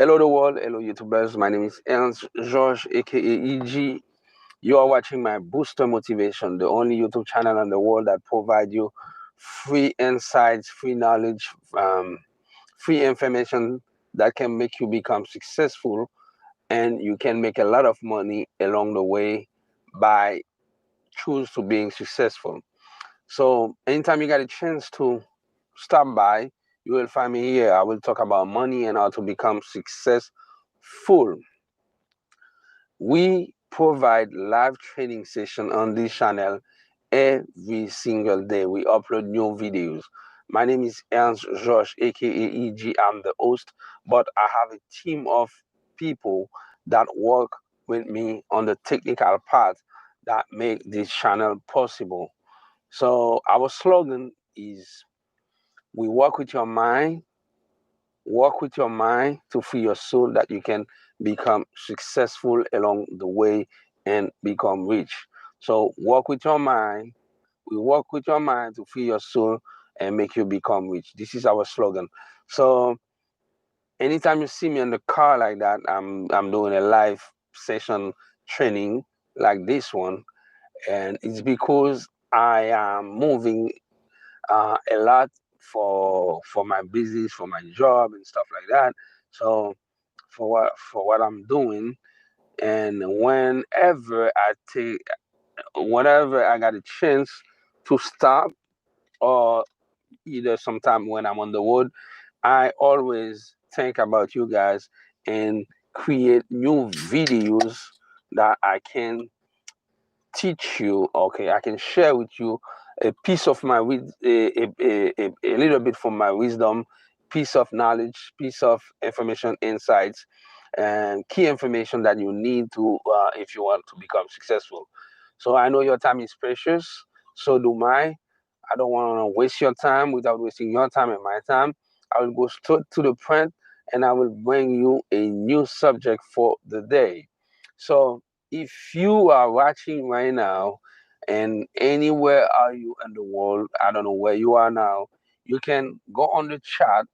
Hello the world, hello YouTubers. My name is Ernst George, aka EG. You are watching my Booster Motivation, the only YouTube channel in the world that provides you free insights, free knowledge, free information that can make you become successful, and you can make a lot of money along the way by choose to being successful. So anytime you get a chance to stop by, you will find me here. I will talk about money and how to become successful. We provide live training session on this channel every single day. We upload new videos. My name is Ernst George, aka EG. I'm the host, but I have a team of people that work with me on the technical part that make this channel possible. So our slogan is we work with your mind to free your soul that you can become successful along the way and become rich. So work with your mind. We work with your mind to free your soul and make you become rich. This is our slogan. So anytime you see me in the car like that, I'm doing a live session training like this one, and it's because I am moving a lot for my business, for my job and stuff like that. So for what I'm doing, and whenever I got a chance to stop, or either sometime when I'm on the road, I always think about you guys and create new videos that I can teach you. Okay, I can share with you a piece of my a little bit from my wisdom, piece of knowledge, piece of information, insights, and key information that you need to if you want to become successful. So I know your time is precious, so do mine. I don't want to waste your time without wasting your time and my time. I will go straight to the point, and I will bring you a new subject for the day. So if you are watching right now and anywhere are you in the world, I don't know where you are now, you can go on the chat,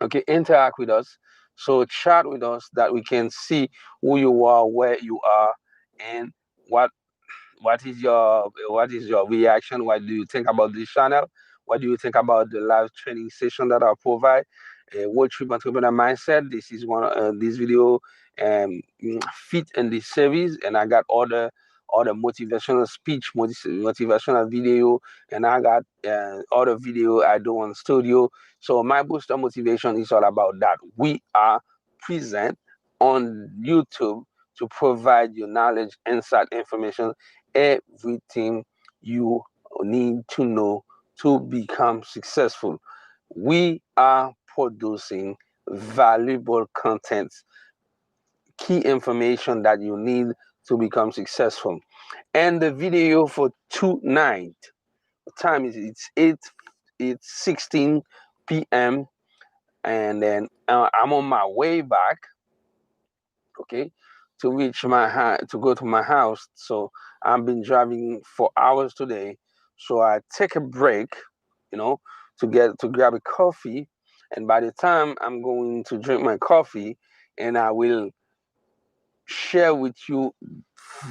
okay, interact with us. So chat with us that we can see who you are, where you are, and what what is your reaction? What do you think about this channel? What do you think about the live training session that I provide? World Trip Entrepreneur Mindset. This is one this video fit in this series, and I got other motivational speech, motivational video, and I got other video I do on studio. So my booster motivation is all about that. We are present on YouTube to provide you knowledge, insight, information, everything you need to know to become successful. We are producing valuable content, key information that you need to become successful. And the video for tonight, time is it's 16 p.m. and then I'm on my way back, okay, to reach to go to my house. So I've been driving for hours today. So I take a break, you know, to grab a coffee. And by the time I'm going to drink my coffee, and I will share with you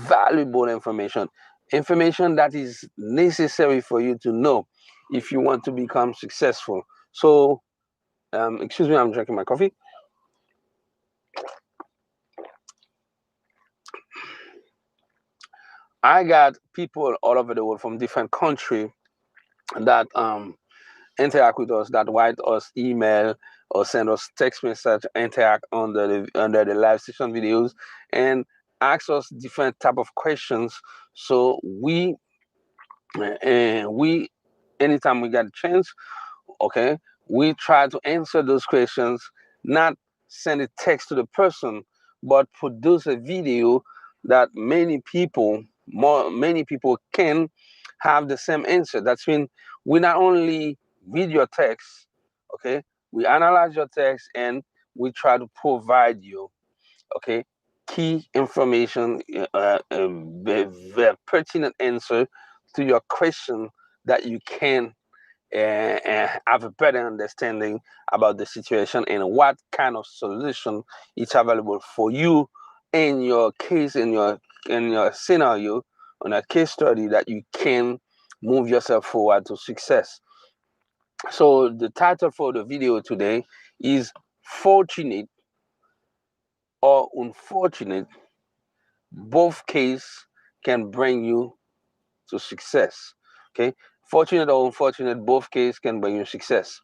valuable information that is necessary for you to know if you want to become successful. So, excuse me, I'm drinking my coffee. I got people all over the world from different countries that interact with us, that write us email or send us text message, interact under the live session videos, and ask us different type of questions. So we anytime we get a chance, okay, we try to answer those questions, not send a text to the person, but produce a video that many people can have the same answer. That's when we not only read your text, okay, we analyze your text and we try to provide you, okay, key information, very pertinent answer to your question that you can and have a better understanding about the situation and what kind of solution is available for you in your case, in your scenario, on a case study that you can move yourself forward to success. So the title for the video today is Fortunate or Unfortunate. Both case can bring you to success. Okay, fortunate or unfortunate, both case can bring you success.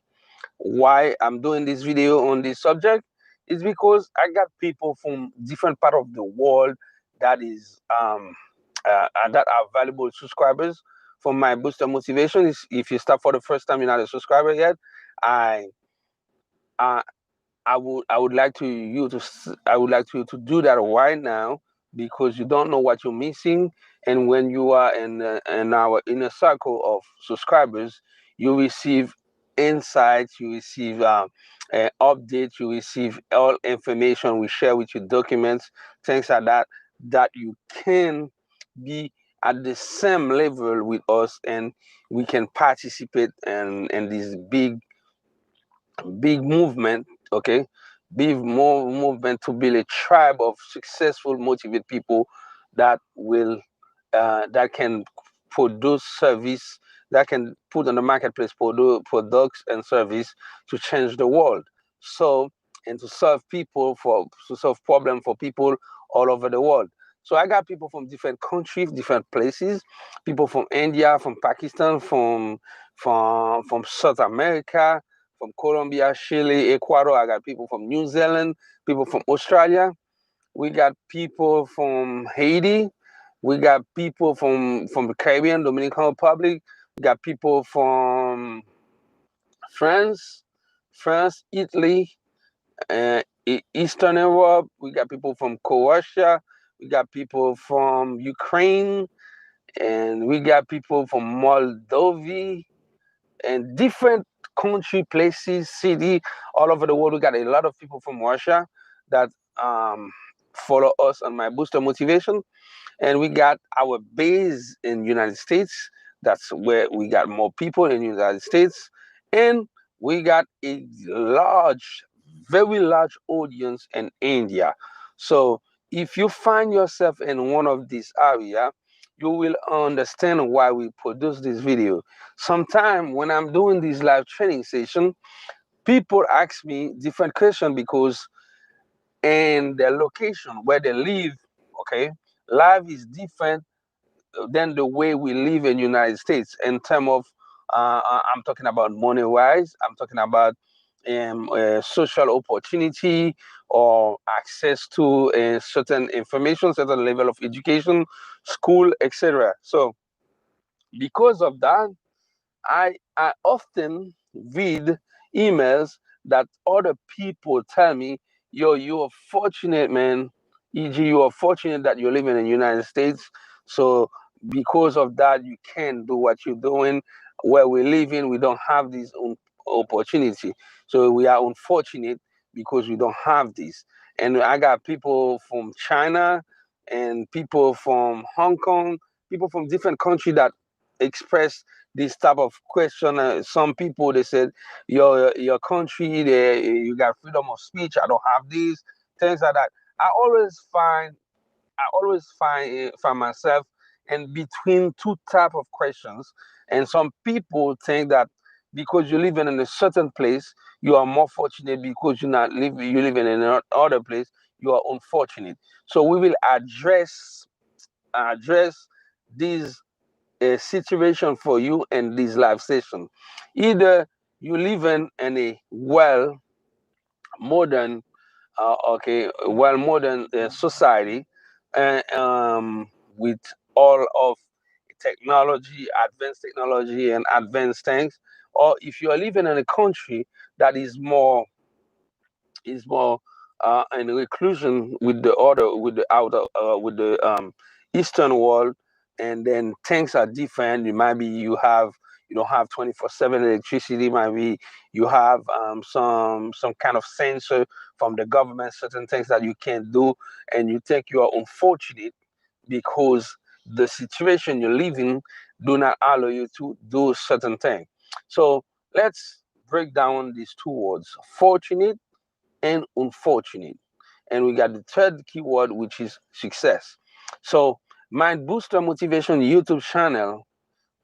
Why I'm doing this video on this subject is because I got people from different part of the world that is that are valuable subscribers for my booster motivation. If you start for the first time, you're not a subscriber yet, I uh, I would like to do that right now, because you don't know what you're missing, and when you are in our inner circle of subscribers, you receive insights, you receive updates, you receive all information we share with you, documents, things like that, that you can be at the same level with us, and we can participate in this big movement, okay, big more movement to build a tribe of successful, motivated people that will that can produce service, that can put on the marketplace products and service to change the world. So, and to solve to solve problem for people all over the world. So I got people from different countries, different places, people from India, from Pakistan, from South America, from Colombia, Chile, Ecuador. I got people from New Zealand, people from Australia. We got people from Haiti. We got people from the Caribbean, Dominican Republic. We got people from France, Italy, Eastern Europe. We got people from Croatia. We got people from Ukraine, and we got people from Moldova, and different country, places, city, all over the world. We got a lot of people from Russia that follow us on my booster motivation, and we got our base in United States. That's where we got more people in the United States, and we got a large, very large audience in India. So if you find yourself in one of these areas, you will understand why we produce this video. Sometime when I'm doing this live training session, people ask me different questions because in their location where they live, okay, life is different than the way we live in United States in terms of I'm talking about money wise, I'm talking about social opportunity or access to certain information, certain level of education, school, etc. So because of that, I often read emails that other people tell me, yo, you are fortunate, man. E.g., you are fortunate that you're living in the United States. So because of that, you can do what you're doing. Where we live in, we don't have this opportunity. So we are unfortunate because we don't have this. And I got people from China and people from Hong Kong, people from different countries that express this type of question. Some people they said, your country, you got freedom of speech. I don't have these things like that. I always find find myself in between two type of questions, and some people think that because you're living in a certain place, you are more fortunate. Because you living in another place, you are unfortunate. So we will address these a situation for you in this live session. Either you live in a modern, modern society, and with all of technology, advanced technology, and advanced things, or if you are living in a country that is more in reclusion with the other, with the outer, with the Eastern world, and then things are different. You don't have 24/7 electricity. Maybe you have some kind of censor from the government, certain things that you can't do, and you think you are unfortunate because the situation you're living do not allow you to do certain things. So let's break down these two words, fortunate and unfortunate. And we got the third keyword, which is success. So Mind Booster Motivation YouTube channel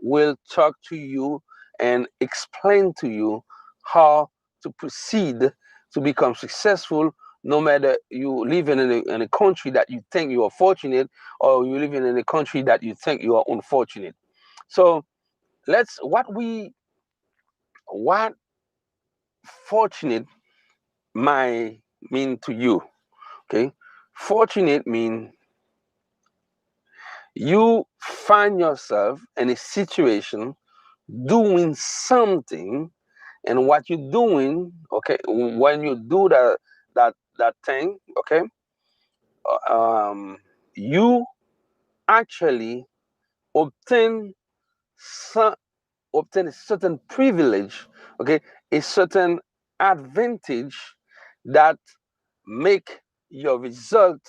will talk to you and explain to you how to proceed to become successful, no matter you living in a country that you think you are fortunate, or you living in a country that you think you are unfortunate. So let's what fortunate might mean to you. Okay, fortunate mean you find yourself in a situation doing something, and what you're doing, okay, when you do that thing, okay, you actually obtain some, obtain a certain privilege, okay, a certain advantage that make your result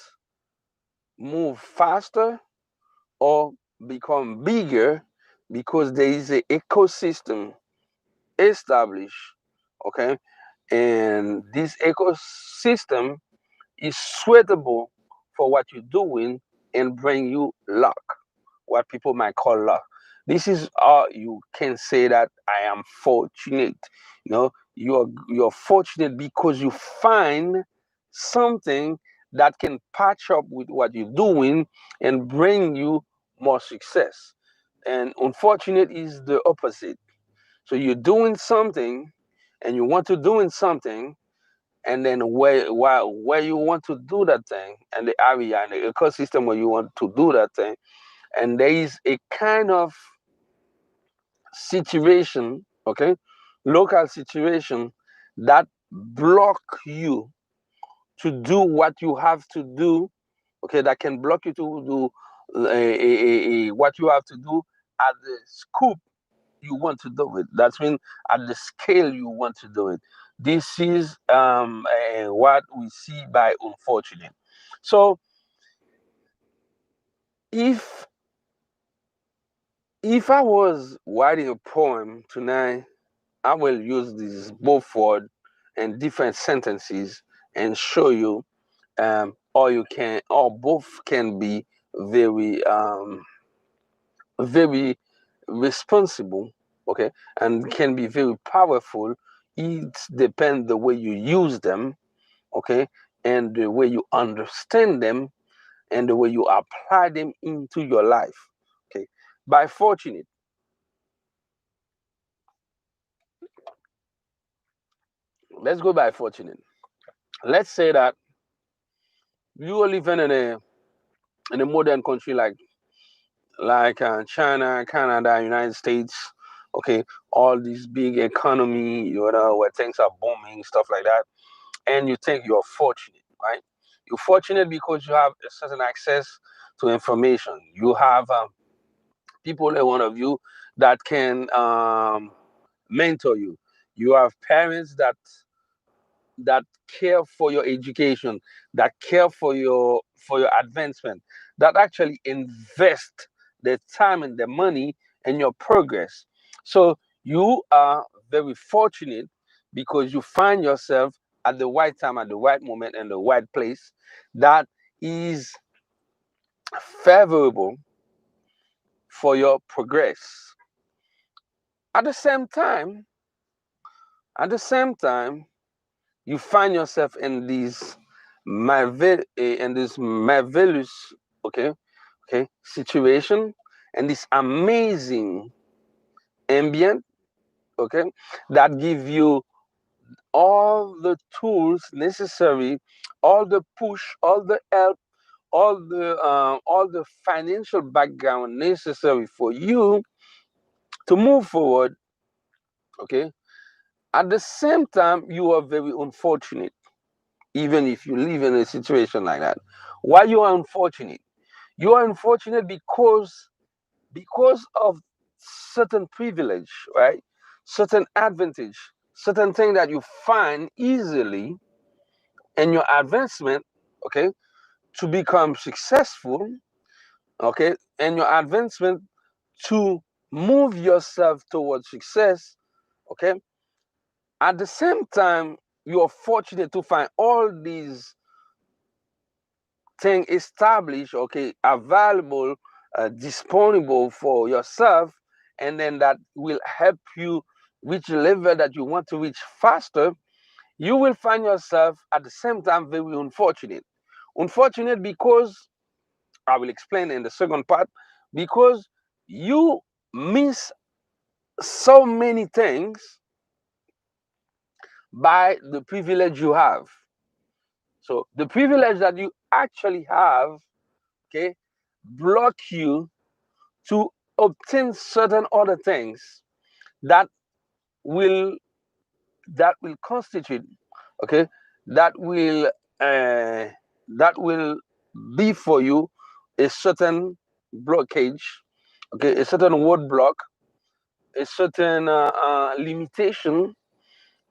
move faster or become bigger, because there is a ecosystem established, okay, and this ecosystem is suitable for what you're doing and bring you luck, what people might call luck. This is how you can say that I am fortunate. You're fortunate because you find something that can patch up with what you're doing and bring you more success. And unfortunate is the opposite. So you're doing something and you want to doing something, and then where you want to do that thing, and the area and the ecosystem where you want to do that thing, and there is a kind of situation, okay, local situation that block you to do what you have to do, okay, that can block you to do what you have to do at the scope you want to do it. That's mean at the scale you want to do it. This is what we see by unfortunate. So if I was writing a poem tonight, I will use these both words and different sentences and show you, or you can, or both can be very very responsible, okay, and can be very powerful. It depends the way you use them, okay, and the way you understand them, and the way you apply them into your life. Okay, by fortunate, let's go by fortunate. Let's say that you are living in a modern country like China, Canada, United States. Okay, all these big economy, where things are booming, stuff like that, and you think you're fortunate, right? You're fortunate because you have a certain access to information. You have people in one of you that can mentor you. You have parents that care for your education, that care for your advancement, that actually invest their time and their money in your progress. So you are very fortunate because you find yourself at the right time, at the right moment, in the right place that is favorable for your progress. At the same time, at the same time, you find yourself in this marvelous, okay, situation, and this amazing ambient, okay, that give you all the tools necessary, all the push, all the help, all the financial background necessary for you to move forward, okay. At the same time, you are very unfortunate, even if you live in a situation like that. Why you are unfortunate? You are unfortunate because of certain privilege, right? Certain advantage, certain thing that you find easily in your advancement, okay, to become successful, okay, and your advancement to move yourself towards success, Okay. At the same time, you are fortunate to find all these things established, okay, available, disponible for yourself, and then that will help you reach a level that you want to reach faster. You will find yourself at the same time very unfortunate. Unfortunate because I will explain in the second part, because you miss so many things by the privilege you have. So the privilege that you actually have, okay, block you to obtain certain other things that will that will constitute, okay, that will uh, that will be for you a certain blockage, okay, a certain roadblock, a certain limitation,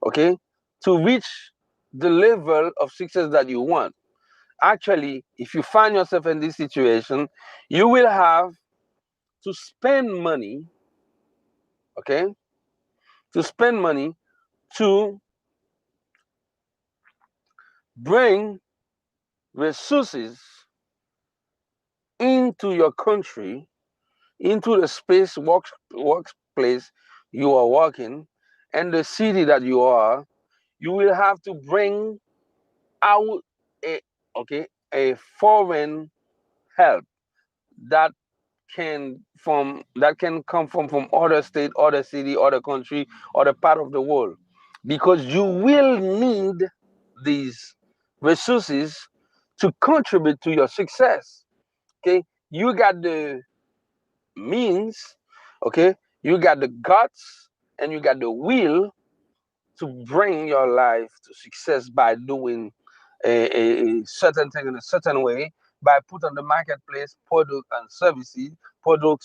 okay, to reach the level of success that you want. Actually, if you find yourself in this situation, you will have to spend money, okay, to spend money to bring resources into your country, into the space workplace you are working, and the city that you are. You will have to bring out a, okay, a foreign help that can come from other state, other city, other country, other part of the world, because you will need these resources to contribute to your success. Okay, you got the means, okay, you got the guts, and you got the will to bring your life to success by doing a certain thing in a certain way, by put on the marketplace products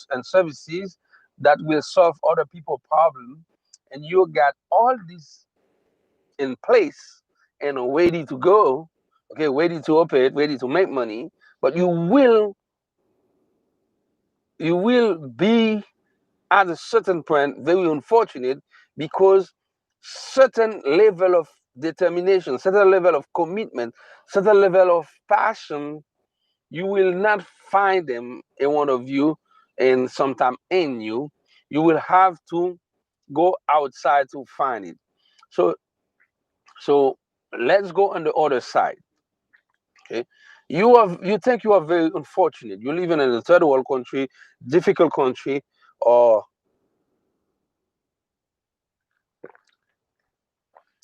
and services that will solve other people's problem, and you got all this in place and ready to go, okay, ready to operate, ready to make money, but you will be at a certain point very unfortunate, because certain level of determination, certain level of commitment, certain level of passion, you will not find them in one of you and sometime in you. You will have to go outside to find it. So so let's go on the other side. Okay, you think you are very unfortunate, you're living in a third world country, difficult country, or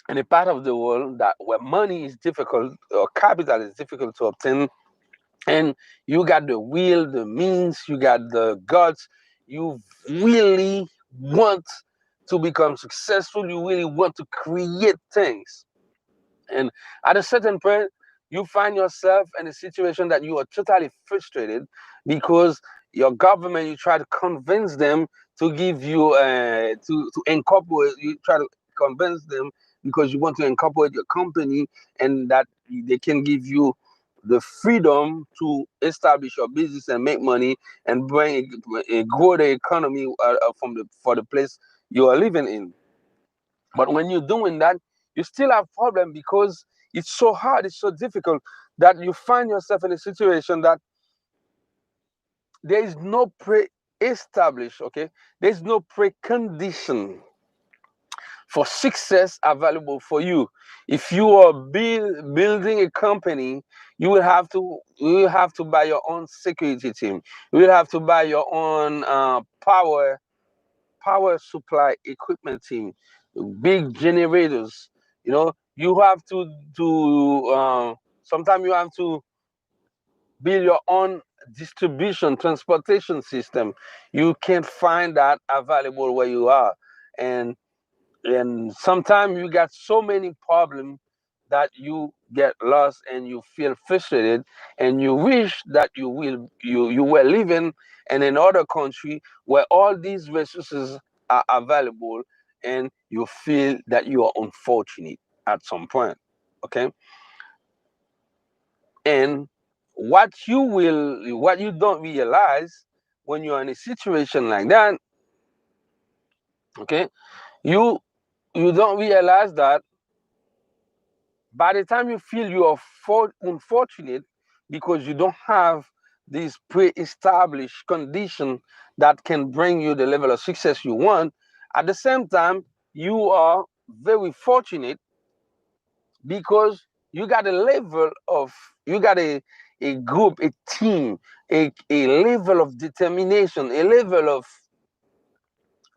in a part of the world that where money is difficult or capital is difficult to obtain, and you got the will, the means, you got the guts, you really want to become successful, you really want to create things, and at a certain point you find yourself in a situation that you are totally frustrated, because your government, you try to convince them to give you to incorporate, you try to convince them because you want to incorporate your company, and that they can give you the freedom to establish your business and make money and grow the economy for the place you are living in. But when you're doing that, you still have problem, because it's so hard, it's so difficult, that you find yourself in a situation that there is no pre-established, okay? There's no precondition for success available for you. If you are building a company, you will have to buy your own security team. You will have to buy your own power supply equipment team, big generators. You have to sometimes you have to build your own distribution transportation system. You can't find that available where you are, and sometimes you got so many problems that you get lost and you feel frustrated, and you wish that you were living in another country where all these resources are available, and you feel that you are unfortunate at some point. Okay, and what you don't realize when you're in a situation like that, okay, you you don't realize that by the time you feel you are unfortunate because you don't have this pre-established condition that can bring you the level of success you want, at the same time, you are very fortunate because you got a level of, you got a group, a team, a level of determination, a level of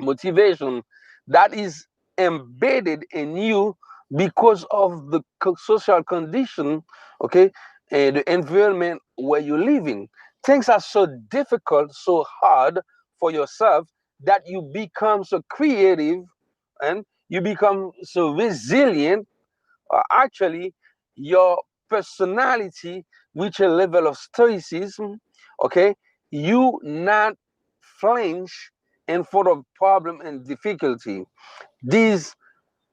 motivation that is embedded in you because of the social condition, okay, and the environment where you live in. Things are so difficult, so hard for yourself that you become so creative and you become so resilient. Actually, your personality reach a level of stoicism, okay, you not flinch in front of problem and difficulty. This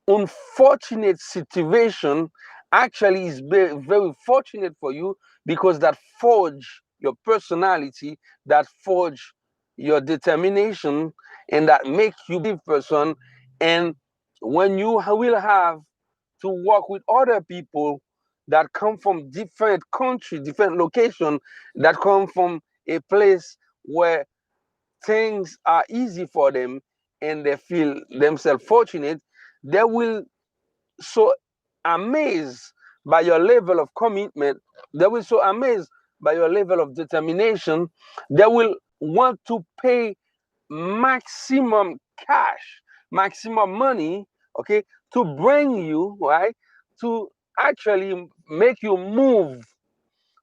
unfortunate situation actually is very, very fortunate for you because that forge your personality, that forge your determination, and that make you a person. And when you will have to work with other people that come from different country, different location, that come from a place where things are easy for them and they feel themselves fortunate, they will so amazed by your level of commitment, they will so amazed by your level of determination, they will want to pay maximum cash, maximum money, okay, to bring you, right, to actually make you move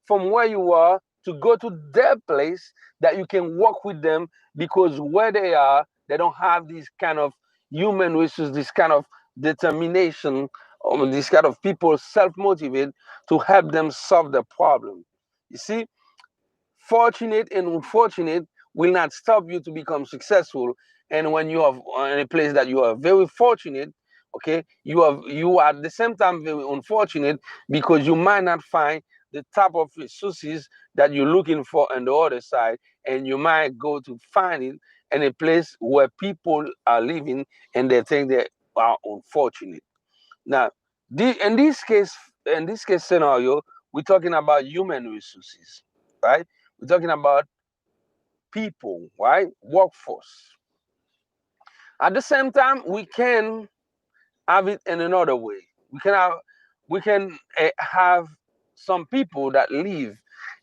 from where you are to go to their place that you can work with them because where they are, they don't have this kind of human resources, this kind of determination, this kind of people self-motivated to help them solve the problem. You see, fortunate and unfortunate will not stop you to become successful. And when you are in a place that you are very fortunate, okay, you are at the same time very unfortunate because you might not find the type of resources that you're looking for on the other side, and you might go to find it in a place where people are living and they think they are unfortunate. Now, in this case scenario, we're talking about human resources, right? We're talking about people, right? Workforce. At the same time, we can have it in another way. We can have some people that live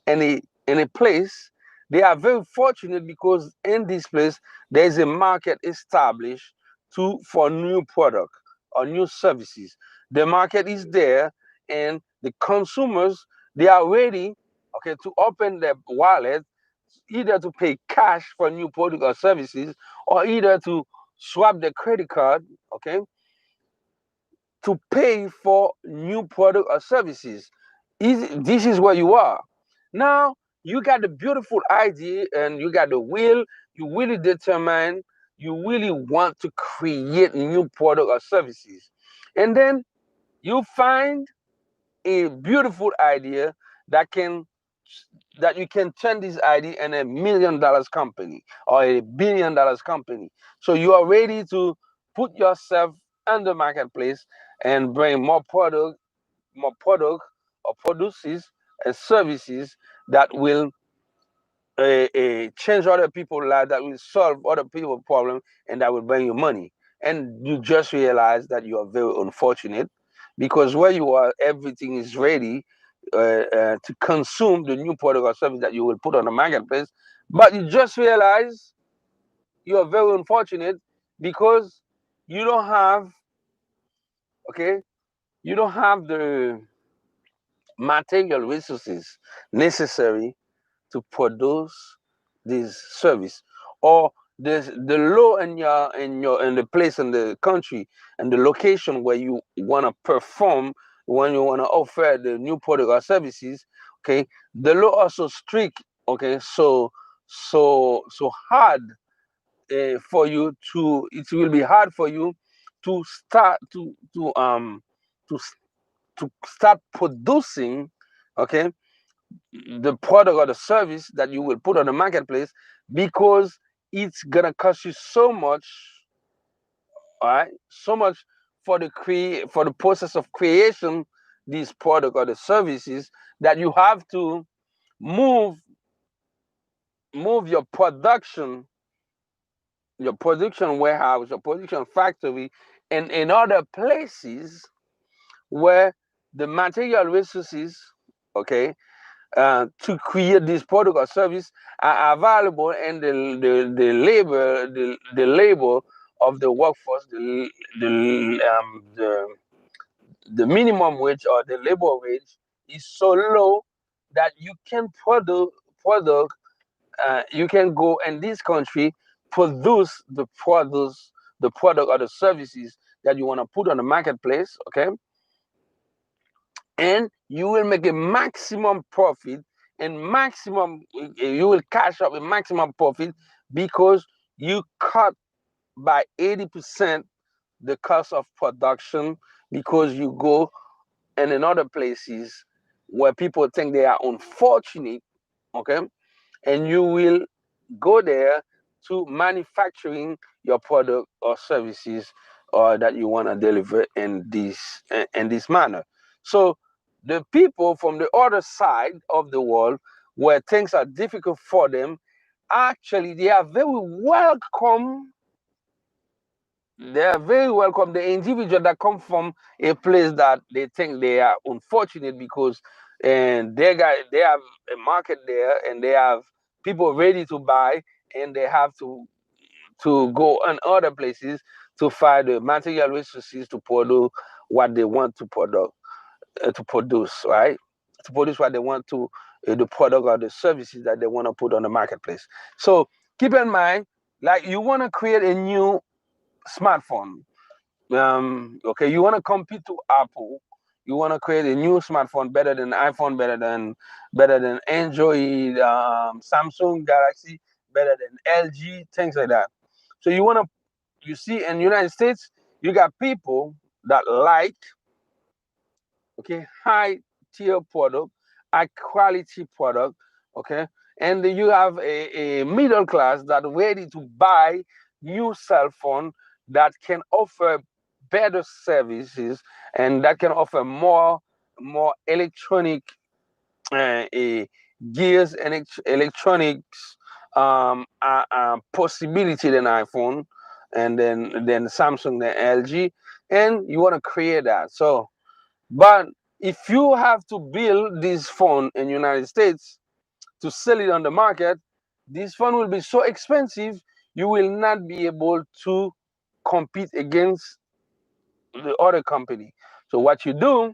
in a place. They are very fortunate because in this place there is a market established to for new product or new services. The market is there, and the consumers, they are ready, okay, to open their wallet either to pay cash for new product or services, or either to swap the credit card, okay, to pay for new product or services. This is where you are. Now you got the beautiful idea and you got the will, you really determine, you really want to create new product or services. And then you find a beautiful idea that can that you can turn this idea in $1 million company or $1 billion company. So you are ready to put yourself on the marketplace and bring more product or produces and services that will change other people's lives, that will solve other people's problems, and that will bring you money. And you just realize that you are very unfortunate because where you are, everything is ready to consume the new product or service that you will put on the marketplace. But you just realize you are very unfortunate because you don't have, okay, you don't have the material resources necessary to produce this service, or the law in the place in the country and the location where you want to perform, when you want to offer the new product or services, okay, the law are so strict, okay, so hard for you to, it will be hard for you to start to to start producing, okay, the product or the service that you will put on the marketplace, because it's gonna cost you so much, all right, so much for the process of creation these product or the services, that you have to move your production warehouse, your production factory, and in other places where the material resources, okay, to create this product or service are available, and the labor of the workforce, the minimum wage or the labor wage is so low that you can product you can go in this country, produce the product or the services that you want to put on the marketplace, okay, and you will make a maximum profit, and maximum you will cash up a maximum profit, because you cut by 80% the cost of production, because you go and in other places where people think they are unfortunate, okay, and you will go there to manufacturing your product or services, or that you want to deliver in this manner. So the people from the other side of the world, where things are difficult for them, actually they are very welcome. They are very welcome. The individual that come from a place that they think they are unfortunate, because and they have a market there, and they have people ready to buy, and they have to go on other places to find the material resources to produce what they want to produce, right? To produce what they want to the product or the services that they want to put on the marketplace. So keep in mind, like you want to create a new smartphone. Okay, you want to compete to Apple. You want to create a new smartphone better than iPhone, better than Android, Samsung Galaxy, better than LG, things like that. So you see in the United States, you got people that like, okay, high tier product, high quality product, okay, and then you have a middle class that ready to buy new cell phone that can offer better services, and that can offer more electronic gears and electronics possibility than iPhone, and then Samsung, then LG, and you want to create that. So but if you have to build this phone in the United States to sell it on the market, this phone will be so expensive, you will not be able to compete against the other company. So what you do,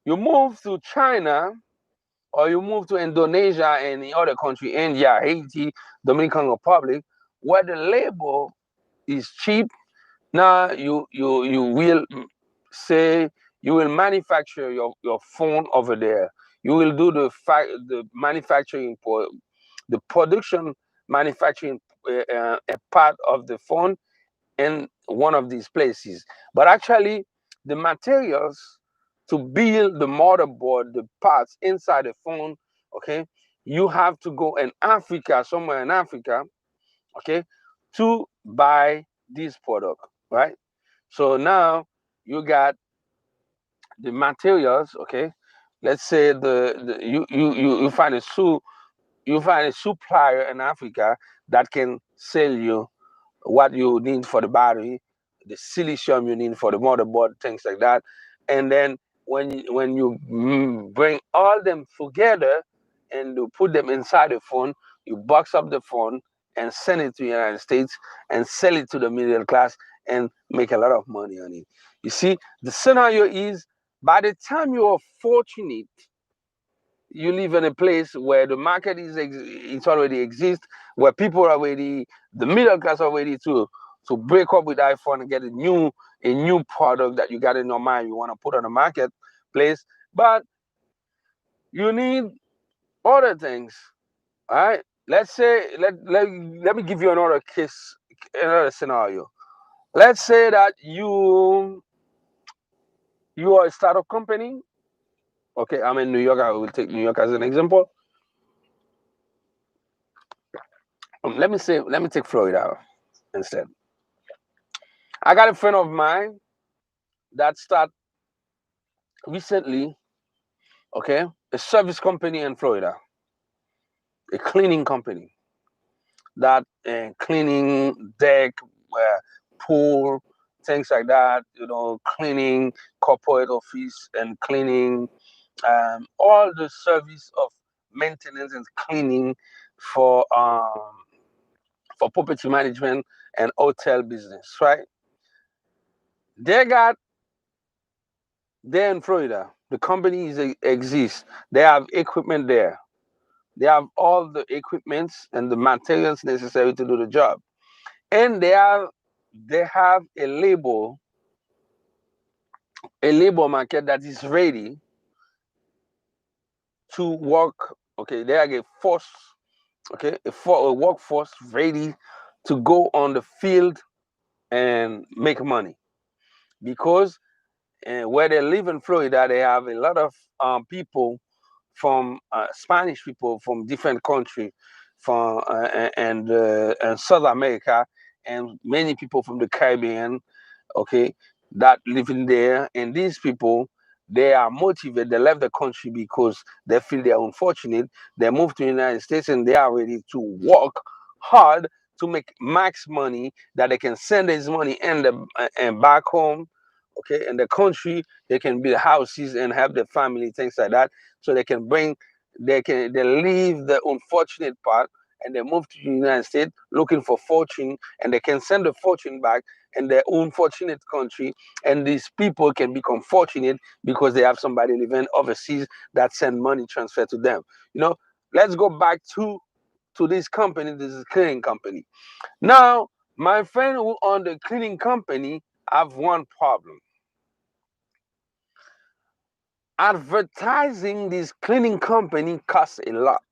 you move to China, or you move to Indonesia and the other country, India, Haiti, Dominican Republic, where the labor is cheap. Now you will say you will manufacture your phone over there. You will do the manufacturing for the production manufacturing a part of the phone in one of these places. But actually, the materials to build the motherboard, the parts inside the phone, okay, you have to go in Africa, somewhere in Africa, okay, to buy this product, right? So now you got the materials, okay. Let's say you find you find a supplier in Africa that can sell you what you need for the battery, the silicium you need for the motherboard, things like that. And then when you bring all them together and you put them inside the phone, you box up the phone and send it to the United States and sell it to the middle class and make a lot of money on it. You see, the scenario is, by the time you are fortunate, you live in a place where the market it's already exists, where people are ready, the middle class are ready to break up with iPhone and get a new product that you got in your mind you want to put on the marketplace. But you need other things. All right. Let's say let me give you another scenario. Let's say that you are a startup company. Okay, I'm in New York. I will take New York as an example. Let me take Florida instead. I got a friend of mine that start recently, okay, a service company in Florida, a cleaning company that cleaning deck, pool, things like that. Cleaning corporate office and cleaning all the service of maintenance and cleaning for property management and hotel business, right? They got there in Florida. The company exists. They have equipment there. They have all the equipments and the materials necessary to do the job. And they have a labor market that is ready to work. Okay, they are a force, okay, a workforce ready to go on the field and make money because where they live in Florida, they have a lot of people from Spanish people from different countries, from and South America, and many people from the Caribbean, okay, that living there. And these people, they are motivated. They left the country because they feel they are unfortunate. They moved to the United States and they are ready to work hard to make max money that they can send this money and back home, okay, in the country. They can build houses and have their family, things like that. So they leave the unfortunate part and they move to the United States looking for fortune, and they can send the fortune back in their own fortunate country, and these people can become fortunate because they have somebody living overseas that send money transfer to them. You know, let's go back to this company. This is a cleaning company. Now, my friend who owned the cleaning company have one problem. Advertising this cleaning company costs a lot.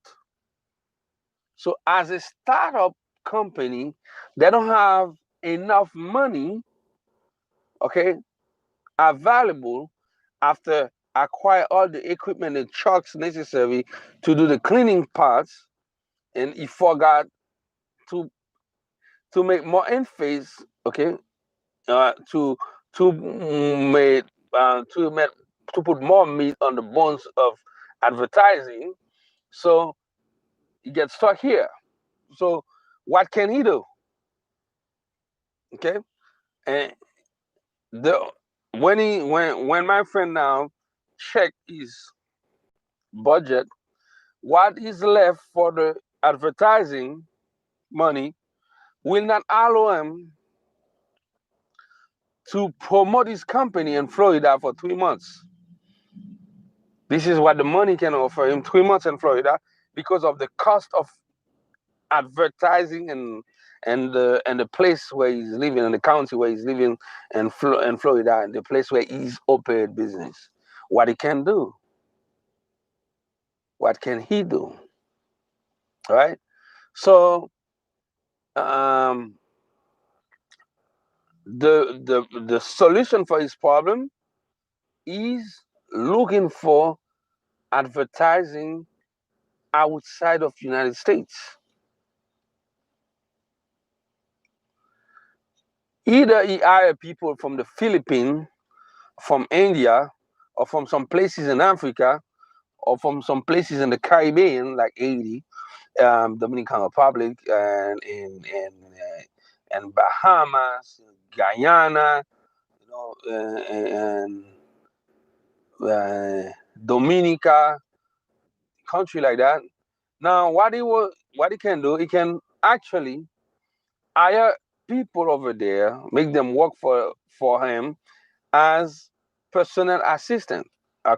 So as a startup company, they don't have enough money, okay, available after acquire all the equipment and trucks necessary to do the cleaning parts, and he forgot to make more emphasis, okay, to make to make to put more meat on the bones of advertising. So he gets stuck here. So what can he do? Okay, and the when my friend now check his budget, what is left for the advertising money will not allow him to promote his company in Florida for 3 months. This is what the money can offer him: 3 months in Florida because of the cost of advertising and the place where he's living, in the county where he's living, in Florida, and the place where he's opened business. What he can do? What can he do? All right. So um, the solution for his problem is looking for advertising outside of United States. Either he hire people from the Philippines, from India, or from some places in Africa, or from some places in the Caribbean, like Haiti, Dominican Republic, and Bahamas, Guyana, and Dominica, country like that. Now, what he can do, he can actually hire people over there, make them work for him as personal assistant,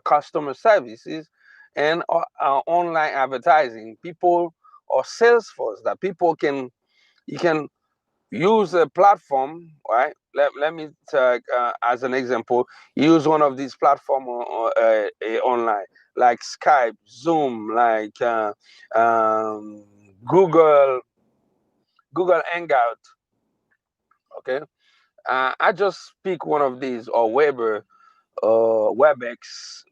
customer services, and online advertising. People or sales force that people can you can use a platform, right? Let me take as an example, use one of these platform online, like Skype, Zoom, like Google Hangout. Okay, I just pick one of these, or Weber, WebEx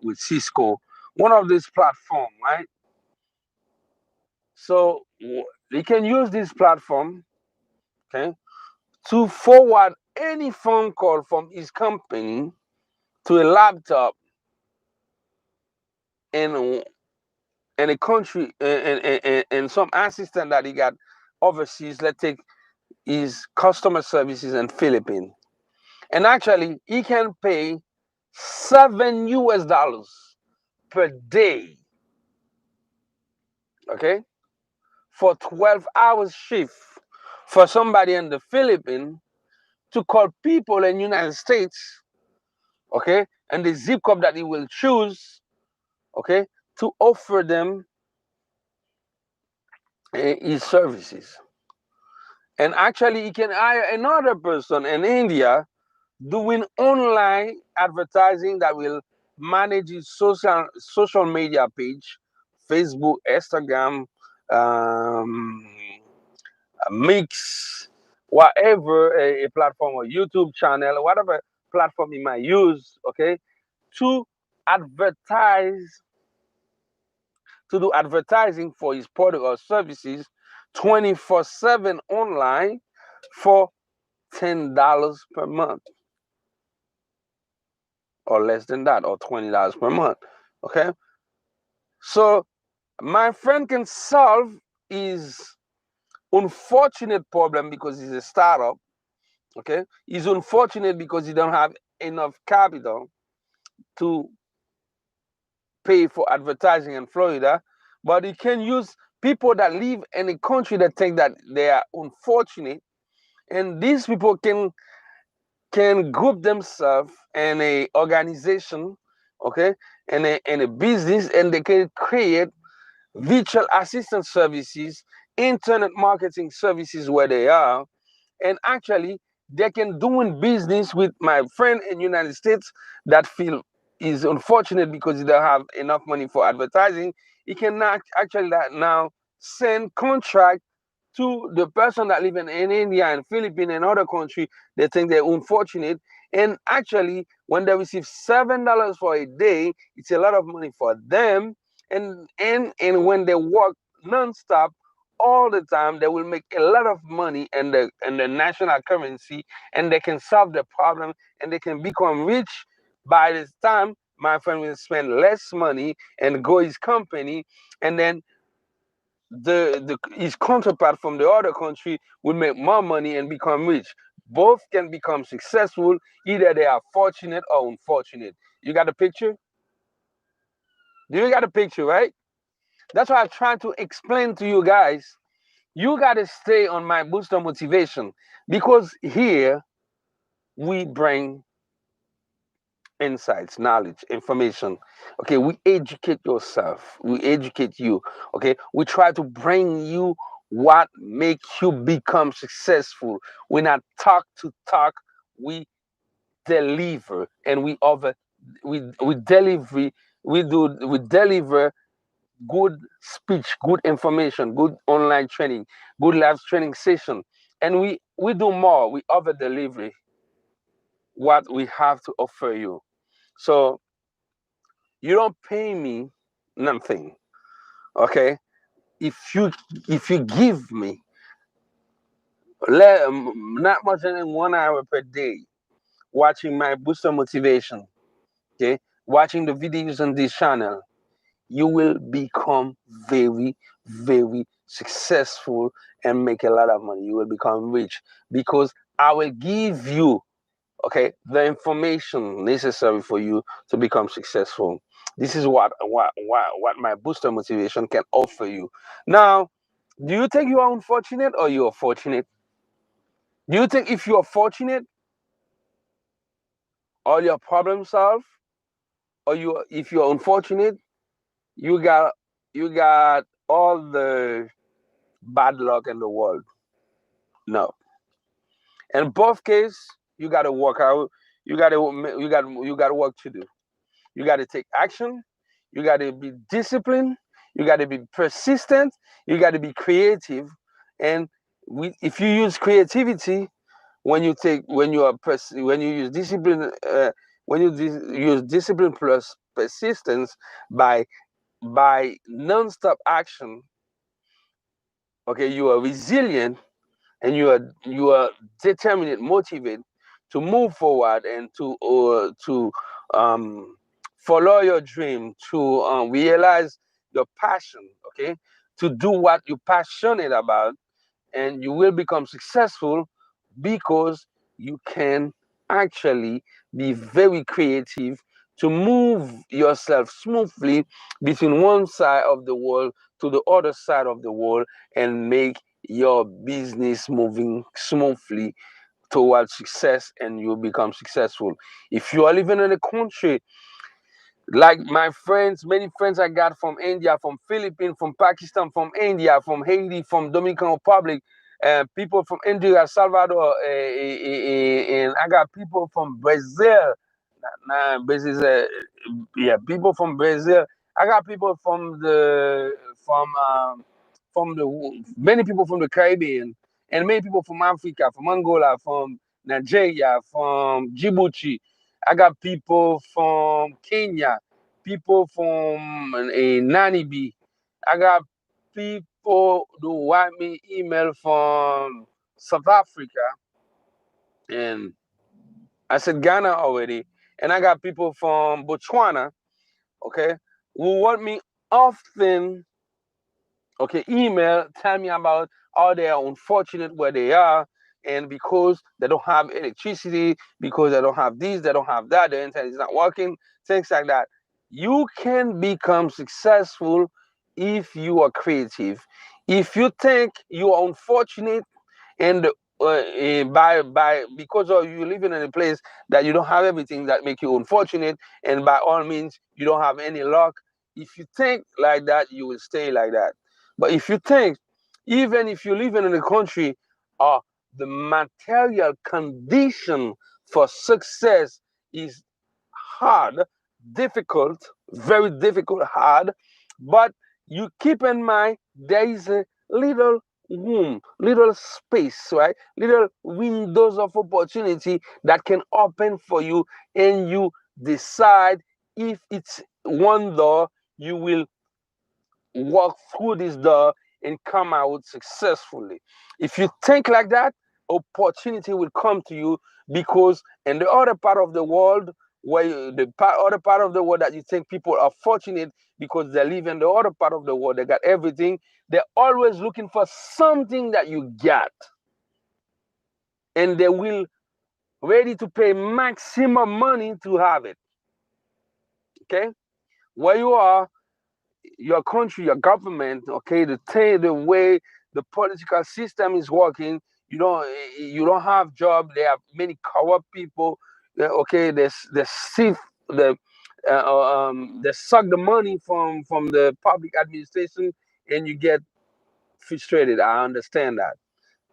with Cisco, one of these platform, right? So you can use this platform, okay, to forward any phone call from his company, to a laptop in a country and some assistant that he got overseas. Let's take his customer services in Philippines, and actually he can pay $7 per day, okay, for 12 hours shift for somebody in the Philippines to call people in United States, okay, and the zip code that he will choose, okay, to offer them his services. And actually, he can hire another person in India doing online advertising that will manage his social media page, Facebook, Instagram, um, Mix, whatever a platform or YouTube channel, whatever platform he might use, okay, to advertise, to do advertising for his product or services 24/7 online for $10 per month or less than that, or $20 per month. Okay. So my friend can solve his unfortunate problem because he's a startup. Okay. He's unfortunate because he don't have enough capital to pay for advertising in Florida, but he can use people that live in a country that think that they are unfortunate, and these people can group themselves in a organization, okay, in a business, and they can create virtual assistant services, internet marketing services where they are, and actually they can doing business with my friend in United States that feel is unfortunate because he don't have enough money for advertising. He can actually now send contract to the person that live in India and Philippines and other country. They think they're unfortunate, and actually when they receive $7 for a day, it's a lot of money for them. And when they work non-stop all the time, they will make a lot of money in the national currency, and they can solve the problem, and they can become rich. By this time, my friend will spend less money and grow his company, and then the his counterpart from the other country will make more money and become rich. Both can become successful. Either they are fortunate or unfortunate. You got a picture? Do you got a picture, right? That's why I'm trying to explain to you guys. You got to stay on my booster motivation, because here we bring insights, knowledge, information. Okay, we educate yourself. We educate you. Okay, we try to bring you what make you become successful. We not talk to talk. We deliver, and we deliver. We deliver good speech, good information, good online training, good live training session, and we do more. We over delivery what we have to offer you. So you don't pay me nothing, okay? If you if you give me not much than 1 hour per day watching my booster motivation, okay, watching the videos on this channel, you will become very, very successful and make a lot of money. You will become rich because I will give you, okay, the information necessary for you to become successful. This is what my booster motivation can offer you. Now, do you think you are unfortunate or you are fortunate? Do you think if you are fortunate, all your problems solved, or you if you are unfortunate, you got you got all the bad luck in the world? No. In both cases, you got to work out. You got work to do. You got to take action. You got to be disciplined. You got to be persistent. You got to be creative. And if you use creativity, when you use discipline, use discipline plus persistence by non-stop action, okay, you are resilient, and you are determined, motivated to move forward and to um, follow your dream, to realize your passion, okay, to do what you're passionate about, and you will become successful because you can actually be very creative to move yourself smoothly between one side of the world to the other side of the world and make your business moving smoothly towards success, and you'll become successful. If you are living in a country like my friends, many friends I got from India, from Philippines, from Pakistan, from India, from Haiti, from Dominican Republic, people from India, Salvador, and I got people from Brazil. Nah, Brazil, yeah, people from Brazil. I got people from the many people from the Caribbean, and many people from Africa, from Angola, from Nigeria, from Djibouti. I got people from Kenya, people from Namibi. I got people who write me email from South Africa, and I said Ghana already, and I got people from Botswana, okay, who want me often, okay, email, tell me about how they are unfortunate where they are, and because they don't have electricity, because they don't have this, they don't have that, the internet is not working, things like that. You can become successful if you are creative. If you think you are unfortunate and by because of you living in a place that you don't have everything, that make you unfortunate, and by all means you don't have any luck, if you think like that, you will stay like that. But if you think, even if you live in a country, uh, the material condition for success is hard, difficult, very difficult, hard, but you keep in mind there is a little room, little space, right? Little windows of opportunity that can open for you, and you decide if it's one door, you will walk through this door and come out successfully. If you think like that, opportunity will come to you, because in the other part of the world, other part of the world that you think people are fortunate because they live in the other part of the world, they got everything, they're always looking for something that you got, and they will ready to pay maximum money to have it. Okay, where you are, your country, your government, okay, the way the political system is working, you don't have job. They have many corrupt people. Okay, they sift the they suck the money from the public administration, and you get frustrated. I understand that.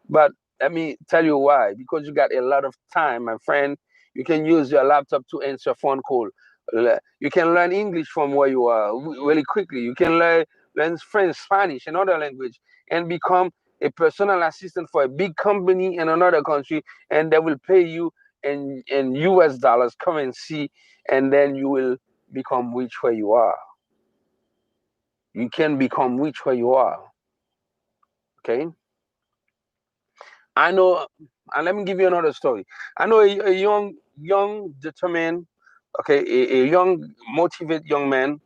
But let me tell you why. Because you got a lot of time, my friend. You can use your laptop to answer phone call. You can learn English from where you are really quickly. You can learn French, Spanish, and other language, and become a personal assistant for a big company in another country, and they will pay you in US dollars currency, and then you will become rich where you are. You can become rich where you are. Okay. I know, and let me give you another story. I know a young, determined, okay, a young, motivated young man,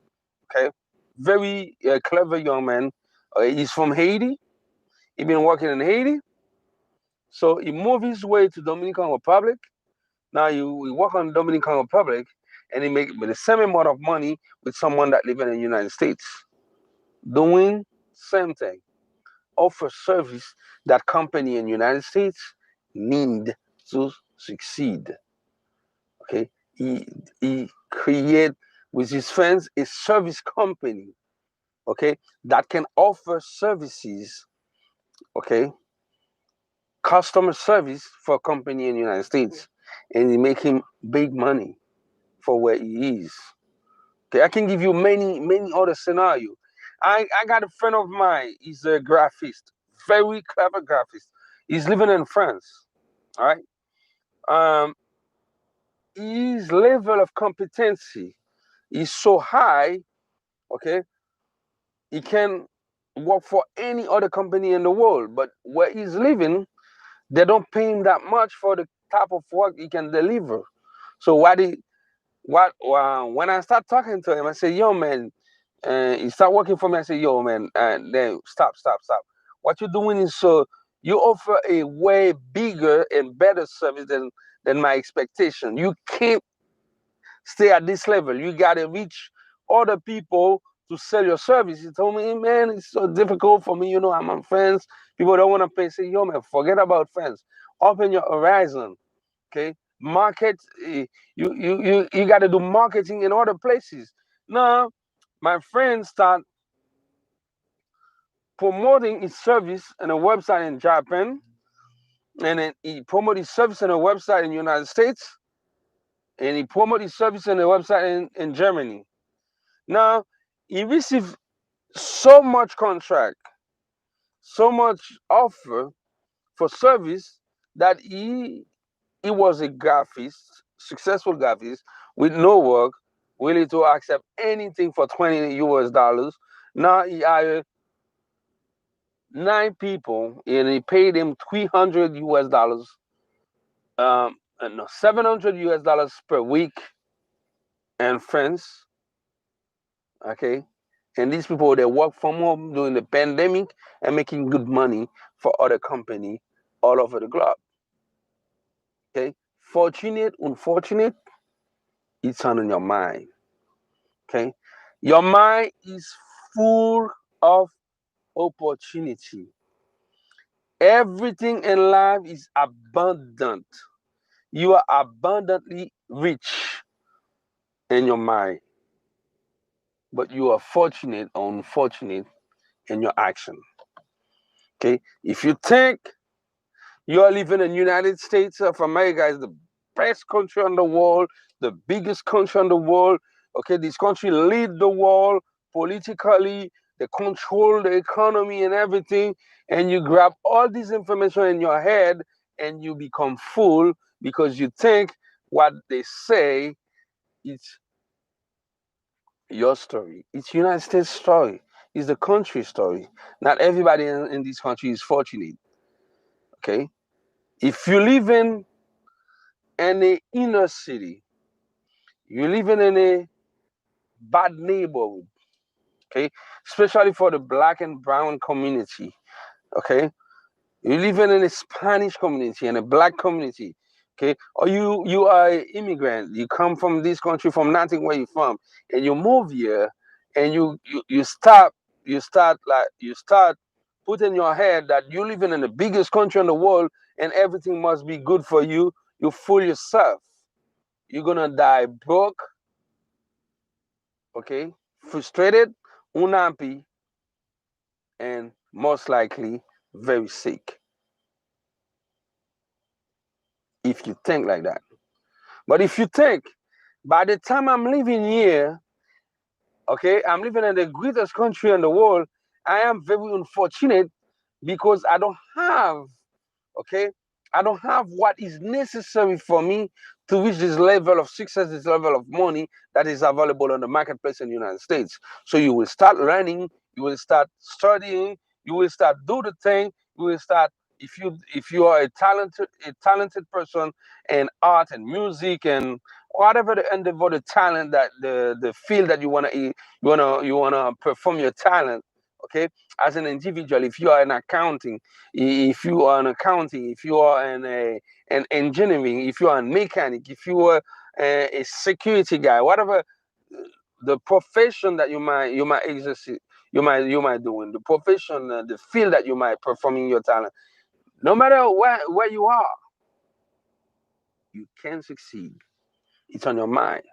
okay, very clever young man. He's from Haiti. He been working in Haiti, so he moved his way to Dominican Republic. Now you work on Dominican Republic, and he make the same amount of money with someone that live in the United States, doing same thing, offer service that company in United States need to succeed. Okay, he create with his friends a service company. Okay, that can offer services. Okay, customer service for a company in the United States, and he make him big money for where he is. Okay, I can give you many other scenarios. I got a friend of mine. He's a graphist, very clever graphist. He's living in France. All right. Um, his level of competency is so high. Okay, he can work for any other company in the world, but where he's living, they don't pay him that much for the type of work he can deliver. So what he when I start talking to him, I say, "Yo, man," he start working for me. I say, "Yo, man, then stop. What you're doing is so you offer a way bigger and better service than my expectation. You can't stay at this level. You gotta reach other people to sell your service." He told me, "Man, it's so difficult for me. You know, I'm on friends. People don't want to pay." Say, "Yo, man, forget about friends. Open your horizon. Okay, market. You got to do marketing in other places." Now, my friend start promoting his service on a website in Japan, and then he promote his service on a website in the United States, and he promote his service on a website in Germany. Now, he received so much contract, so much offer for service that he was a graphist, successful graphist with no work, willing to accept anything for $20. Now he hired 9 people and he paid him $300, no, $700 per week and friends. Okay. And these people they work from home during the pandemic and making good money for other company all over the globe. Okay. Fortunate, unfortunate, it's on your mind. Okay. Your mind is full of opportunity. Everything in life is abundant. You are abundantly rich in your mind, but you are fortunate or unfortunate in your action. Okay. If you think you are living in the United States of America is the best country in the world, the biggest country in the world. Okay, this country lead the world politically, they control the economy and everything, and you grab all this information in your head and you become full because you think what they say is your story. It's United States story. It's the country story. Not everybody in this country is fortunate. Okay, if you live in a inner city, you living in a bad neighborhood, okay, especially for the black and brown community, okay, you living in a Spanish community and a black community, okay, or you are an immigrant, you come from this country from nothing where you from, and you move here, and you start putting your head that you living in the biggest country in the world and everything must be good for you. You fool yourself. You're gonna die broke, okay, frustrated, unhappy, and most likely very sick if you think like that. But if you think, by the time I'm living here, okay, I'm living in the greatest country in the world, I am very unfortunate because okay, I don't have what is necessary for me to reach this level of success, this level of money that is available on the marketplace in the United States. So you will start learning, you will start studying, you will start do the thing, you will start if you are a talented person in art and music and whatever the endeavor, the talent that the field that you wanna perform your talent. Okay, as an individual, if you are in accounting, if you are in an engineering, if you are a mechanic, if you are a security guy, whatever the profession that you might exercise, you might do in the profession, the field that you might performing your talent, no matter where you are, you can succeed. It's on your mind.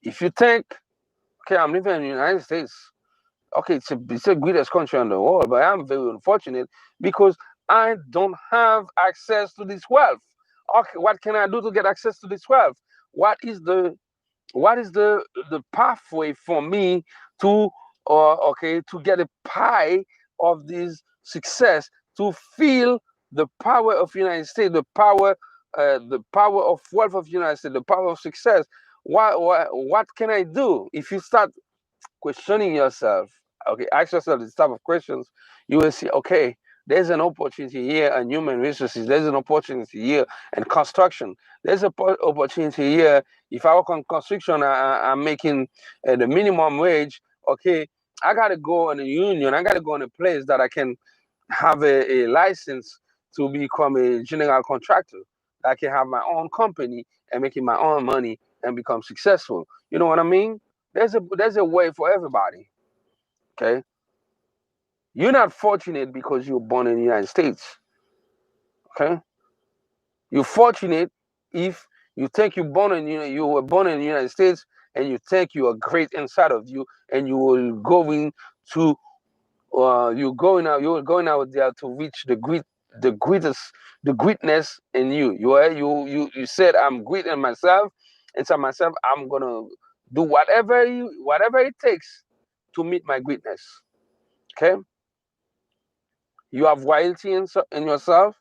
If you think, okay, I'm living in the United States, okay, it's the greatest country in the world, but I'm very unfortunate because I don't have access to this wealth. Okay, what can I do to get access to this wealth? What is the what is the pathway for me to okay, to get a pie of this success, to feel the power of United States, the power of wealth of United States, the power of success? What can I do? If you start questioning yourself, okay, ask yourself this type of questions, you will see, okay, there's an opportunity here in human resources, there's an opportunity here in construction, there's an opportunity here If I work on construction, I'm making the minimum wage. Okay, I gotta go in a union. I gotta go in a place that I can have a license to become a general contractor. I can have my own company and making my own money and become successful. You know what I mean? There's a way for everybody. Okay, you're not fortunate because you're born in the United States. Okay, you're fortunate if you think you were born in the United States and you think you are great inside of you and you will going to you're going out there to reach the greatness in you. You said I'm great in myself, inside myself. I'm gonna do whatever it takes to meet my greatness. Okay, you have royalty in yourself.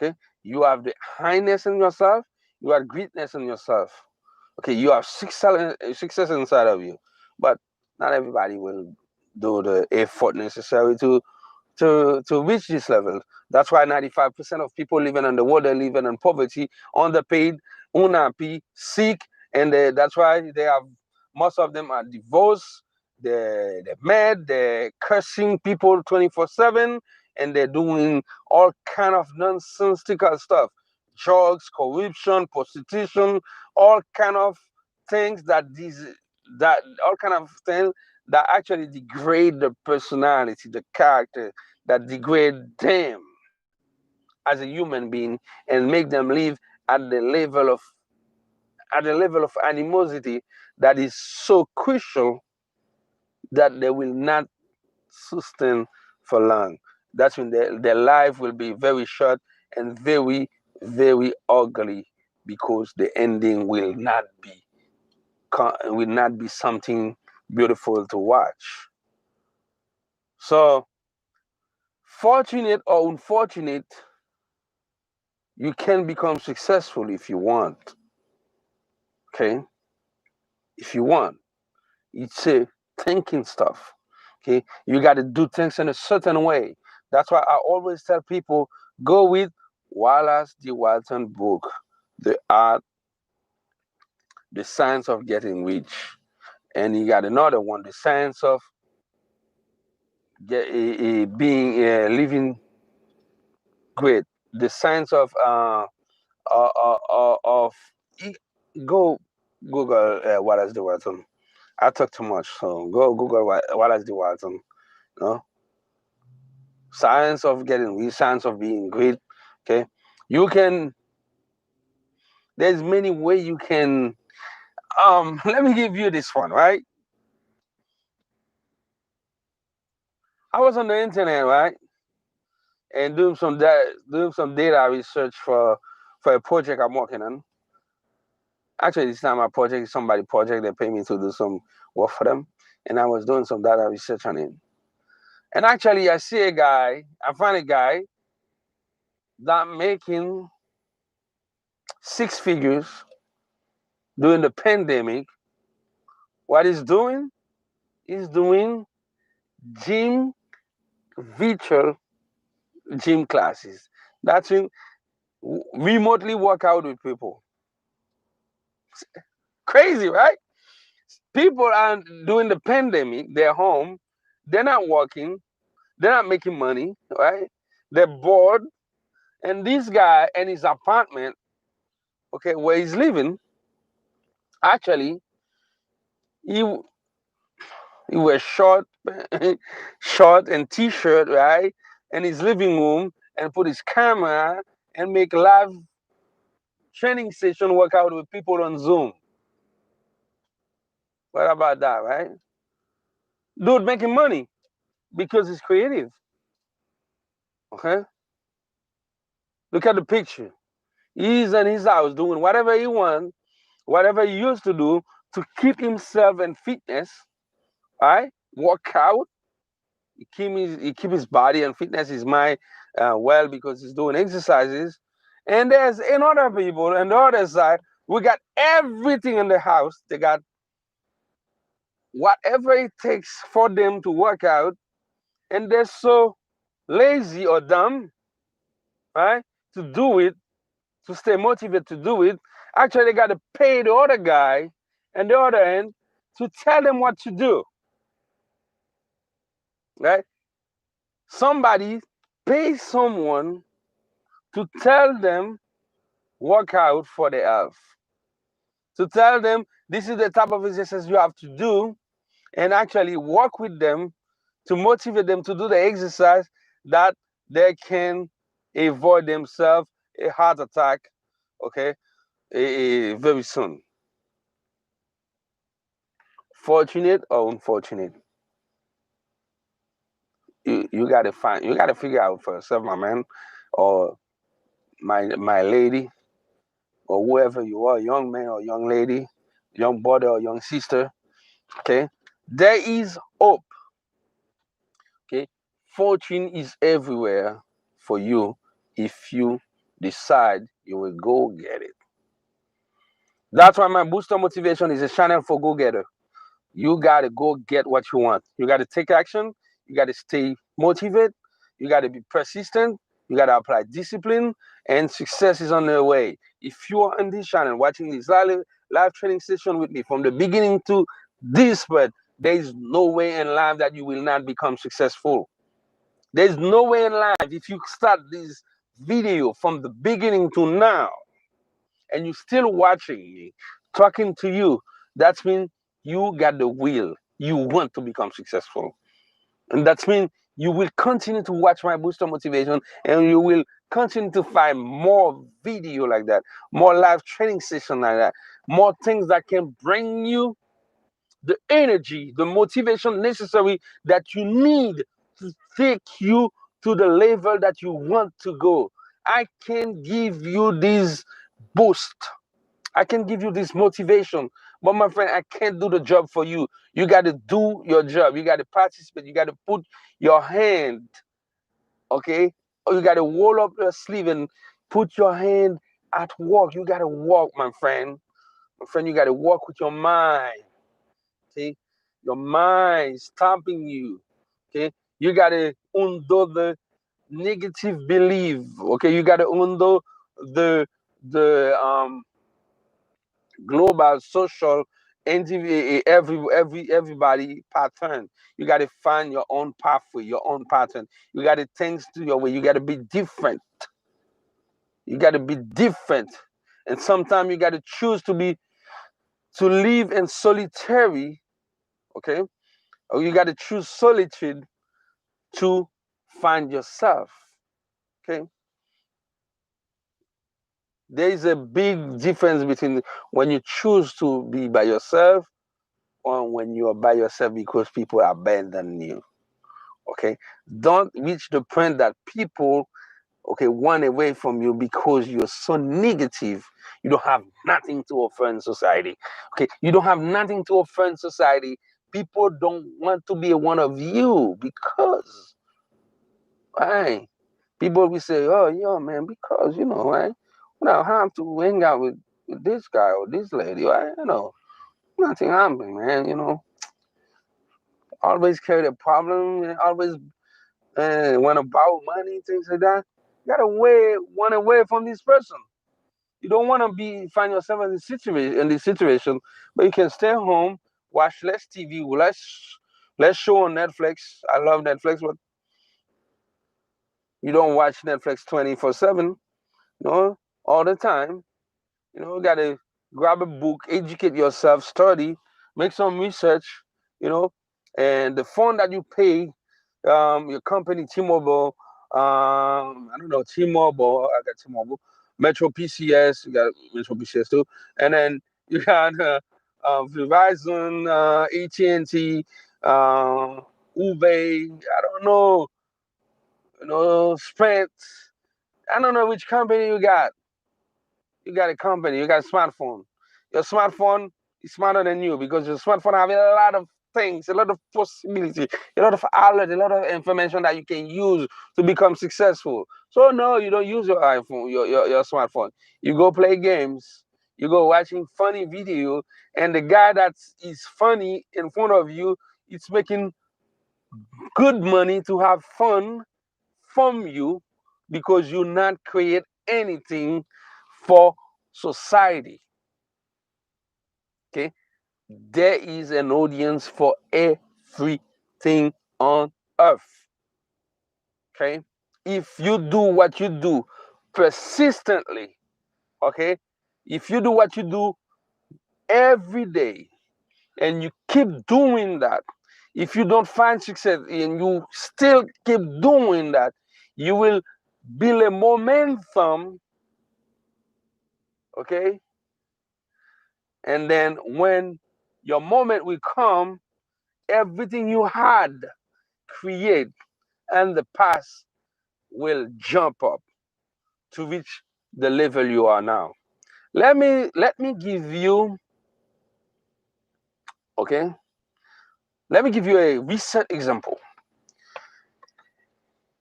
Okay, you have the highness in yourself. You have greatness in yourself. Okay, you have success inside of you, but not everybody will do the effort necessary to reach this level. That's why 95% of people living in the world are living in poverty, underpaid, unhappy, sick, and that's why they have most of them are divorced. They're mad. They're cursing people 24/7, and they're doing all kind of nonsensical stuff, drugs, corruption, prostitution, all kind of things that all kind of things that actually degrade the personality, the character, that degrade them as a human being and make them live at the level of animosity that is so crucial that they will not sustain for long. That's when their life will be very short and very, very ugly because the ending will not be something beautiful to watch. So, fortunate or unfortunate, you can become successful if you want. Okay, if you want, it's a thinking stuff. Okay, you got to do things in a certain way. That's why I always tell people go with Wallace D. Walton book, The Art, The Science of Getting Rich, and you got another one, The Science of being living great, The Science of go Google Wallace D. Walton. I talk too much, so go Google Wallace D. Walton. You know? Science of getting rich, science of being great. Okay, you can. There's many ways you can. Let me give you this one, right? I was on the internet, right, and doing some data research for a project I'm working on. Actually, it's not my project; it's somebody's project. They pay me to do some work for them, and I was doing some data research on it. And actually, I find a guy that making six figures during the pandemic. What he's doing? He's doing gym virtual gym classes. That's in remotely work out with people. Crazy, right? People are doing the pandemic, they're home, they're not working, they're not making money, right? They're bored. And this guy in his apartment, okay, where he's living, actually, he he wears short, short and t-shirt, right? In his living room and put his camera and make live training session workout with people on Zoom. What about that, right? Dude making money because he's creative. Okay? Look at the picture. He's in his house doing whatever he wants, whatever he used to do to keep himself in fitness, right? Work out. He keep his body and fitness, his mind well because he's doing exercises. And there's another people on the other side. We got everything in the house. They got whatever it takes for them to work out, and they're so lazy or dumb, right, to do it, to stay motivated to do it, Actually, they got to pay the other guy and the other end to tell them what to do. Right? Somebody pays someone to tell them work out for the health, to tell them this is the type of exercise you have to do, and actually work with them to motivate them to do the exercise that they can avoid themselves a heart attack, okay, very soon. Fortunate or unfortunate, you gotta figure out for yourself, my man, or my lady, or whoever you are, young man or young lady, young brother or young sister. Okay, there is hope. Okay, fortune is everywhere for you if you decide you will go get it. That's why my booster motivation is a channel for go getter. You gotta go get what you want. You gotta take action. You gotta stay motivated. You gotta be persistent. You gotta apply discipline, and success is on the way. If you are on this channel watching this live training session with me from the beginning to this part, there is no way in life that you will not become successful. There's no way in life if you start this video from the beginning to now and you're still watching me, talking to you, that means you got the will. You want to become successful. And that means you will continue to watch my booster motivation and you will continue to find more video like that, more live training session like that, more things that can bring you the energy, the motivation necessary that you need to take you to the level that you want to go. I can give you this boost. I can give you this motivation, but my friend, I can't do the job for you. You got to do your job. You got to participate. You got to put your hand, okay? Or you got to roll up your sleeve and put your hand at work. You got to walk, my friend. My friend, you got to walk with your mind. See, your mind stopping you. Okay, you got to undo the negative belief. Okay, you got to undo the global social everybody pattern. You got to find your own pathway, your own pattern. You got to things to your way. You got to be different. You got to be different, and sometimes you got to choose to live in solitary. Okay, or you got to choose solitude to find yourself. Okay, there is a big difference between when you choose to be by yourself or when you are by yourself because people abandon you. Okay, don't reach the point that people run away from you because you're so negative. You don't have nothing to offer in society. Okay, you don't have nothing to offer in society. People don't want to be one of you because why? People will say, "Oh, yo, man, because right? You don't have to hang out with this guy or this lady, right? Nothing happening, man. Always carry the problem, and always want to borrow money, things like that. You gotta run away from this person. You don't want to find yourself in this situation, but you can stay home, watch less TV, less show on Netflix. I love Netflix, but you don't watch Netflix 24/7, all the time. You gotta grab a book, educate yourself, study, make some research, you know, and the phone that you pay, your company T-Mobile, I don't know, T-Mobile, I got T-Mobile, Metro PCS, you got Metro PCS too, and then you got Verizon, AT&T, Ube, I don't know, Sprint, I don't know which company you got. You got a company, you got a smartphone. Your smartphone is smarter than you because your smartphone have a lot of things, a lot of possibility, a lot of outlet, a lot of information that you can use to become successful. So no, you don't use your iPhone, your smartphone. You go play games, you go watching funny video, and the guy that is funny in front of you is making good money to have fun from you because you not create anything for society. there is an audience for everything on earth. Okay? If you do what you do persistently, okay? If you do what you do every day and you keep doing that, if you don't find success and you still keep doing that, you will build a momentum, okay? And then when your moment will come, everything you had create and the past will jump up to reach the level you are now. Let me give you, okay? Let me give you a recent example.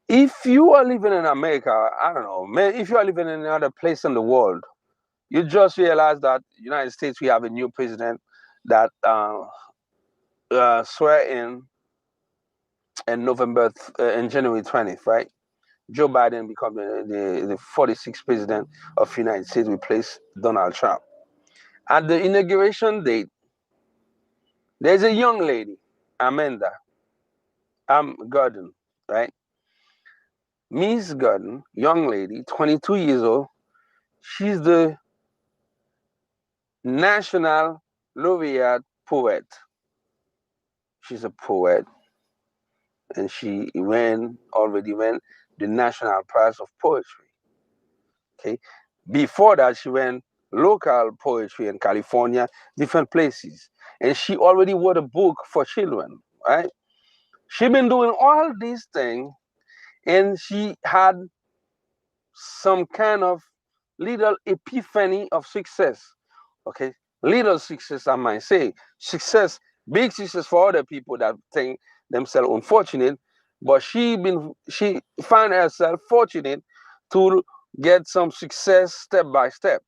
If you are living in America, I don't know, man, if you are living in another place in the world, you just realize that United States we have a new president that swear in in January 20th, right? Joe Biden become the 46th president of United States, replaced Donald Trump. At the inauguration date, there's a young lady, Amanda Gordon, right? Miss Gordon, young lady, 22 years old. She's the national laureate poet. She's a poet, and she already won the national prize of poetry. Okay, before that, she went local poetry in California, different places, and she already wrote a book for children. Right? She been doing all these things, and she had some kind of little epiphany of success. Okay, little success, I might say. Success, big success for other people that think themselves unfortunate, but she find herself fortunate to get some success step by step.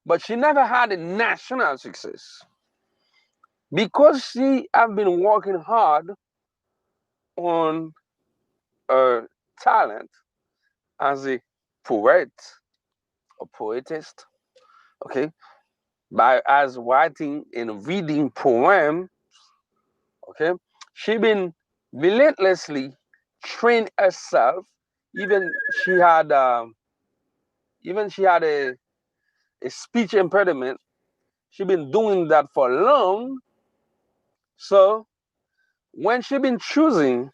But she never had a national success because she have been working hard on her talent as a poet or poetess. Okay, by as writing and reading poem. Okay, she been relentlessly trained herself. Even she had even she had a speech impediment. She been doing that for long. So when she been choosing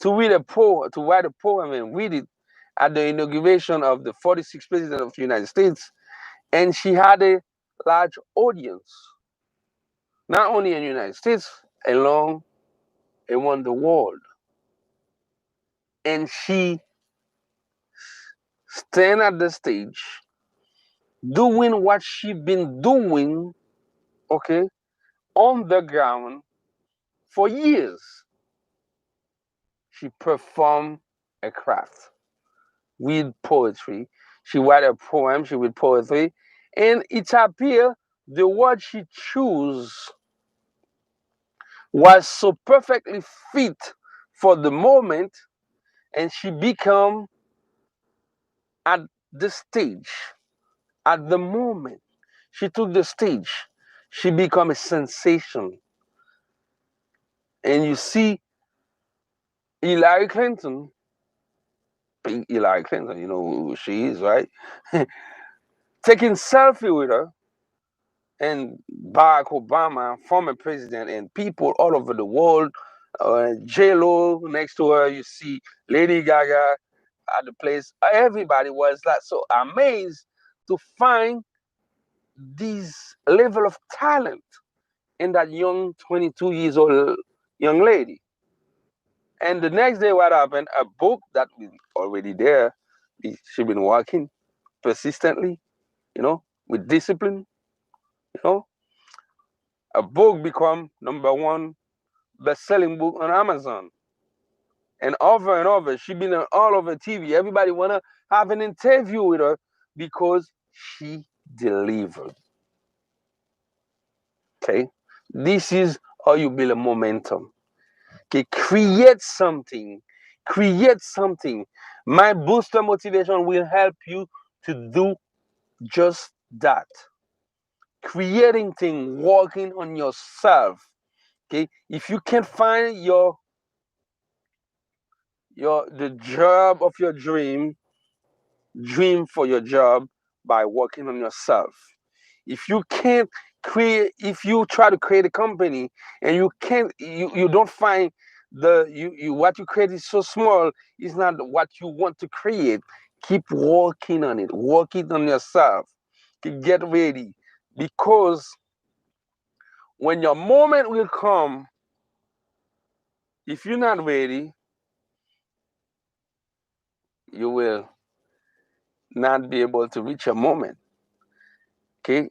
to write a poem and read it at the inauguration of the 46th president of the United States, and she had a large audience, not only in the United States, along around the world. And she stand at the stage doing what she been doing, okay, on the ground for years. She performed a craft with poetry. She write a poem, she read poetry, and it appear the word she chose was so perfectly fit for the moment, and she become at the stage, at the moment she took the stage, she become a sensation. And you see Hillary Clinton, Hillary Clinton, you know who she is, right? Taking selfie with her, and Barack Obama, former president, and people all over the world. J Lo next to her, you see Lady Gaga at the place. Everybody was like so amazed to find this level of talent in that young 22 years old young lady. And the next day, what happened? A book that was already there, she been working persistently, with discipline, you know. A book become number one best-selling book on Amazon. And over, she been on all over TV. Everybody wanna have an interview with her because she delivered. Okay, this is how you build a momentum. Okay, create something. My booster motivation will help you to do just that. creating things, working on yourself. Okay, if you can't find the job of your dream for your job by working on yourself. If you can't if you try to create a company and you don't find what you create is so small, it's not what you want to create. Keep working on it, working on yourself. Get ready, because when your moment will come, if you're not ready, you will not be able to reach your moment. Okay,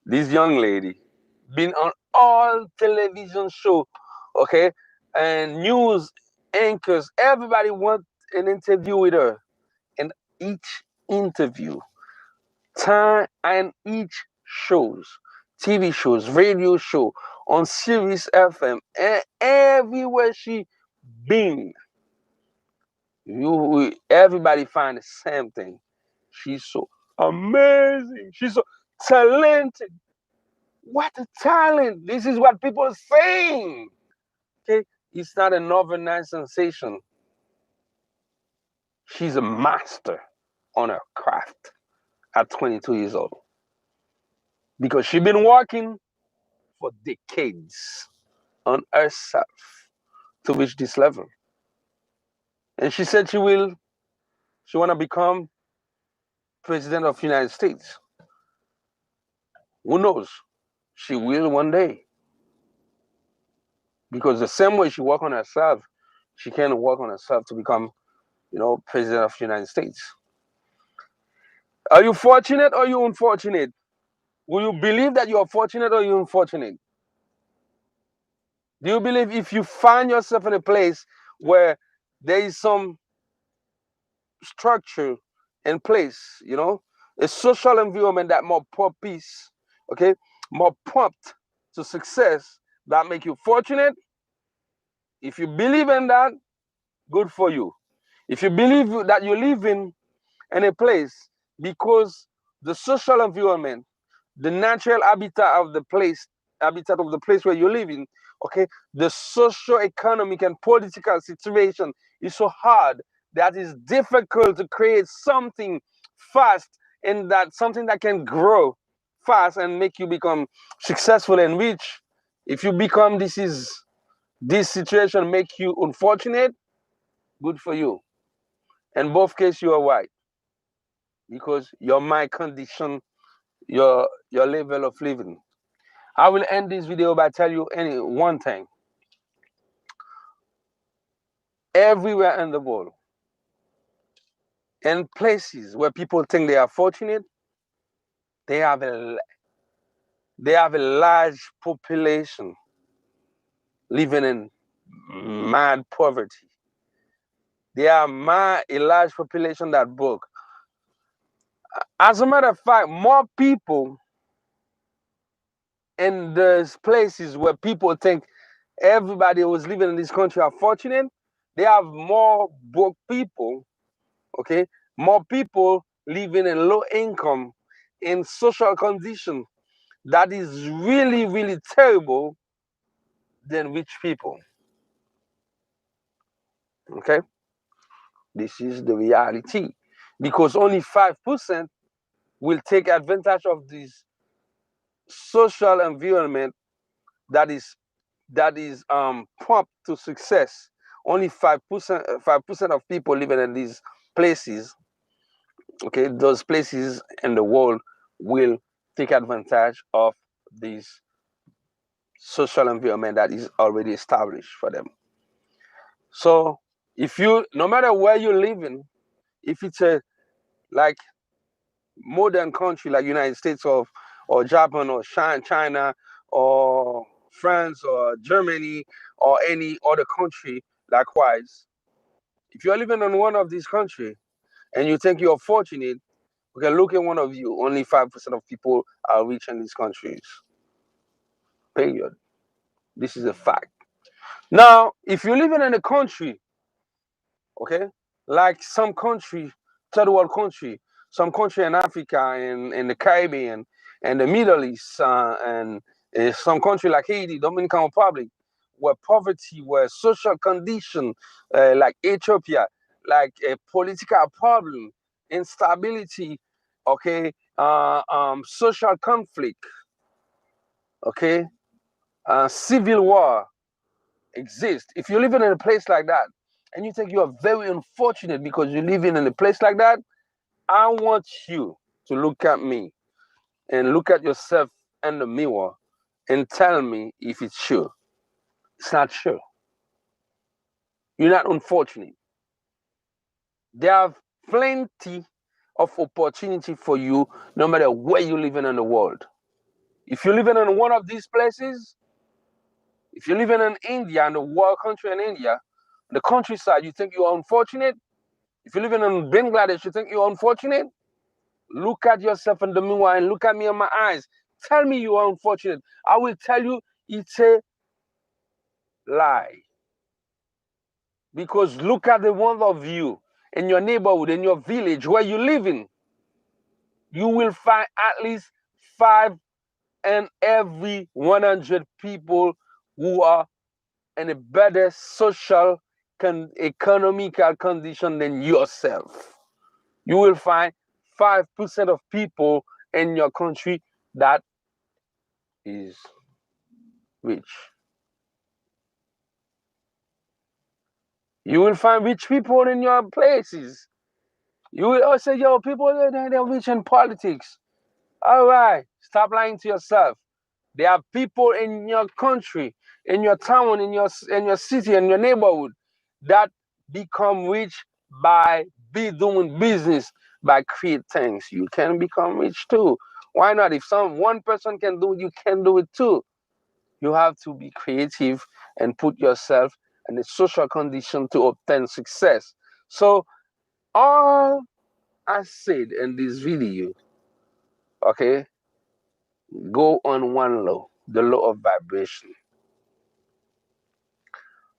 this young lady been on all television show, okay, and news anchors. Everybody want an interview with her, and each interview, time and each shows, TV shows, radio show, on Sirius FM, and everywhere she been, everybody find the same thing. She's so amazing. She's so talented. What a talent! This is what people are saying. Okay, it's not an overnight sensation. She's a master on her craft at 22 years old, because she's been working for decades on herself to reach this level. And she said she want to become president of the United States. Who knows? She will one day. Because the same way she work on herself, she can work on herself to become, president of the United States. Are you fortunate or are you unfortunate? Will you believe that you are fortunate or you're unfortunate? Do you believe if you find yourself in a place where there is some structure in place, a social environment that more peace, okay, more prompt to success, that make you fortunate? If you believe in that, good for you. If you believe that you're living in a place because the social environment, the natural habitat of the place where you're living, okay, the socio-economic and political situation is so hard that it's difficult to create something fast, and that something that can grow fast and make you become successful and rich. If you become this situation make you unfortunate, good for you. In both cases, you are right, because your mind condition your level of living. I will end this video by telling you one thing. Everywhere in the world, in places where people think they are fortunate, they have a large population living in mad poverty. They are a large population that broke. As a matter of fact, more people in those places where people think everybody who's living in this country are fortunate, they have more broke people, okay? More people living in low income, in social condition that is really, really terrible than rich people, okay? This is the reality, because only 5% will take advantage of this social environment that is prompt to success. Only 5% of people living in these places, okay, those places in the world, will take advantage of this social environment that is already established for them. So no matter where you're living, if it's a like modern country like United States or Japan or China or France or Germany or any other country, likewise, if you're living in one of these countries and you think you're fortunate, okay, look at one of you. Only 5% of people are rich in these countries. Period. This is a fact. Now, if you're living in a country, okay, like some country, third world country, some country in Africa and in the Caribbean and the Middle East and some country like Haiti, Dominican Republic, where poverty, where social condition, like Ethiopia, like a political problem, instability, okay, social conflict, okay, civil war exist. If you're living in a place like that, and you think you are very unfortunate because you're living in a place like that, I want you to look at me and look at yourself in the mirror and tell me if it's true. It's not true. You're not unfortunate. There are plenty of opportunity for you no matter where you're living in the world. If you're living in one of these places, if you're living in India, in the world country in India, the countryside, you think you're unfortunate? If you're living in Bangladesh, you think you're unfortunate? Look at yourself in the mirror and look at me in my eyes. Tell me you are unfortunate. I will tell you it's a lie. Because look at the one of you in your neighborhood, in your village where you live in. You will find at least 5 in every 100 people who are in a better social, economical condition than yourself. You will find 5% of people in your country that is rich. You will find rich people in your places. You will also say, yo, people, they're rich in politics. All right, stop lying to yourself. There are people in your country, in your town, in your city, in your neighborhood that become rich by doing business, by create things. You can become rich too. Why not? If one person can do it, you can do it too. You have to be creative and put yourself in a social condition to obtain success. So all I said in this video, okay, go on one law, the law of vibration.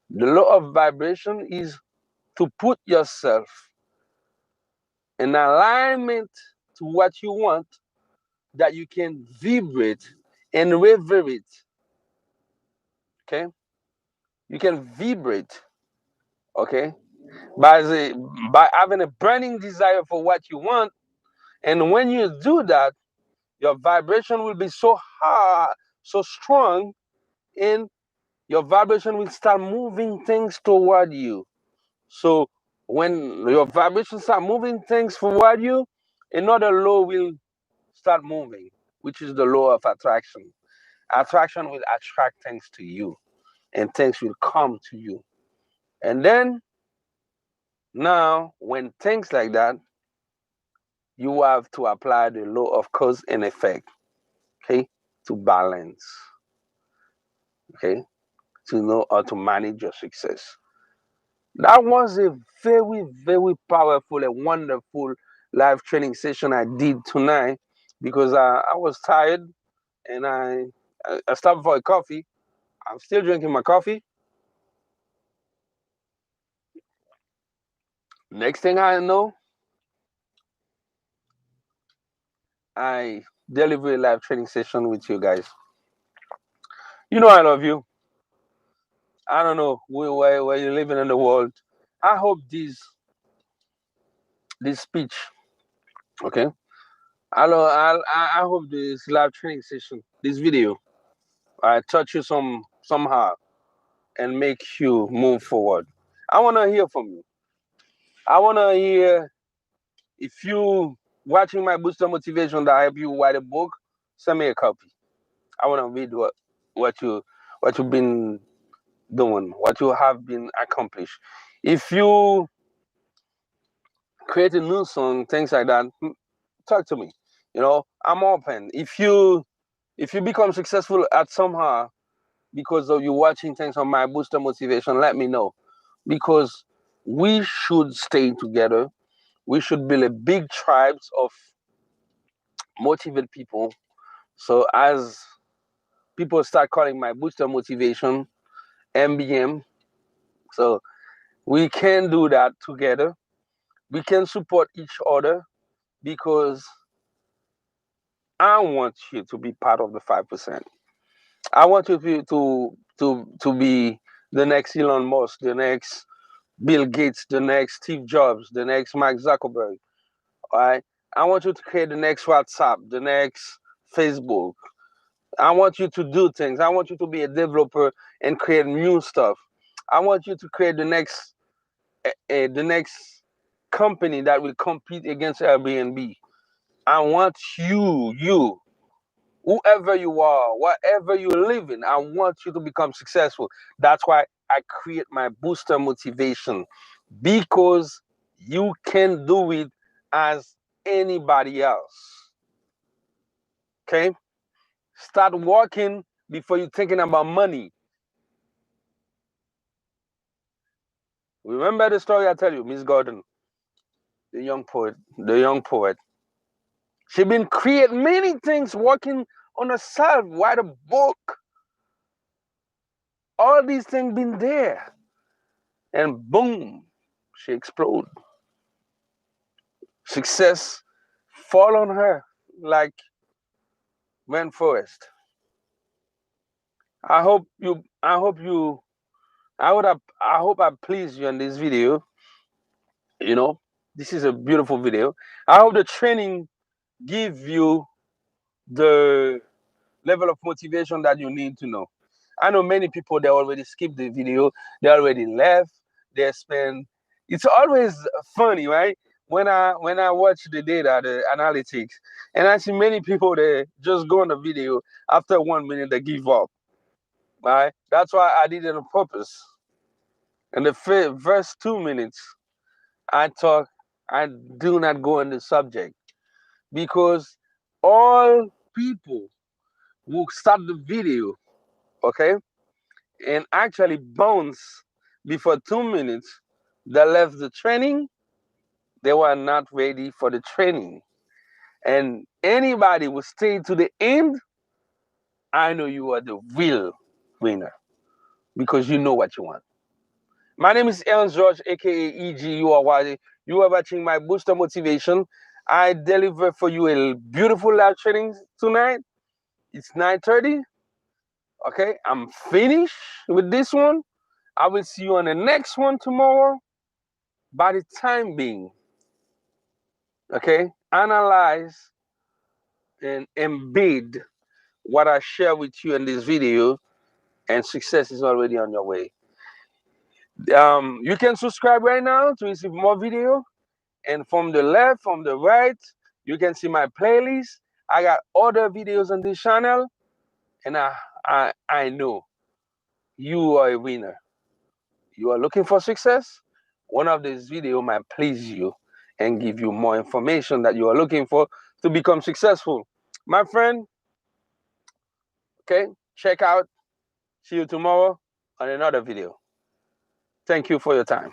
The law of vibration is to put yourself in alignment to what you want, that you can vibrate and reverberate. Okay? You can vibrate, okay? By having a burning desire for what you want. And when you do that, your vibration will be so high, so strong, and your vibration will start moving things toward you. So when your vibration start moving things toward you, another law will start moving, which is the law of attraction. Attraction will attract things to you, and things will come to you. And then now, when things like that, you have to apply the law of cause and effect, okay, to balance, okay, to know how to manage your success. That was a very, very powerful and wonderful live training session I did tonight because I was tired and I stopped for a coffee. I'm still drinking my coffee. Next thing I know, I deliver a live training session with you guys. You know I love you. I don't know where you're living in the world. I hope this speech, okay. I hope this live training session, this video, I touch you somehow and make you move forward. I want to hear from you. I want to hear if you watching my booster motivation that help you write a book. Send me a copy. I want to read what you what you've been doing, what you have been accomplished. If you create a new song, things like that, talk to me. You know, I'm open. If you become successful at somehow because of you watching things on my booster motivation, let me know. Because we should stay together. We should build a big tribes of motivated people. So as people start calling my booster motivation MBM, so we can do that together. We can support each other because I want you to be part of the 5%. I want you to be the next Elon Musk, the next Bill Gates, the next Steve Jobs, the next Mark Zuckerberg. All right. I want you to create the next WhatsApp, the next Facebook. I want you to do things. I want you to be a developer and create new stuff. I want you to create the next company that will compete against Airbnb. I want you, whoever you are, whatever you live in, I want you to become successful. That's why I create my booster motivation, because you can do it as anybody else. Okay? Start working before you're thinking about money. Remember the story I tell you, Miss Gordon, the young poet. She been creating many things, working on herself, write a book. All these things been there. And boom, she exploded. Success fall on her like rainforest. I hope I please you in this video. You know, this is a beautiful video. I hope the training give you the level of motivation that you need to know. I know many people, they already skipped the video, they already left, they spend. It's always funny, right? When I watch the data, the analytics, and I see many people, they just go on the video, after 1 minute they give up. Right? That's why I did it on purpose. In the first 2 minutes, I talk, I do not go on the subject, because all people who start the video, okay, and actually bounce before 2 minutes, they left the training, they were not ready for the training. And anybody who stay to the end, I know you are the real winner, because you know what you want. My name is Ernst George, aka EG. You are watching my booster motivation. I deliver for you a beautiful live training tonight. It's 9:30. Okay, I'm finished with this one. I will see you on the next one tomorrow. By the time being, okay, analyze and embed what I share with you in this video, and success is already on your way. You can subscribe right now to receive more video, and from the left, from the right, you can see my playlist. I got other videos on this channel, and I know you are a winner. You are looking for success. One of these videos might please you and give you more information that you are looking for to become successful. My friend, okay, check out. See you tomorrow on another video. Thank you for your time.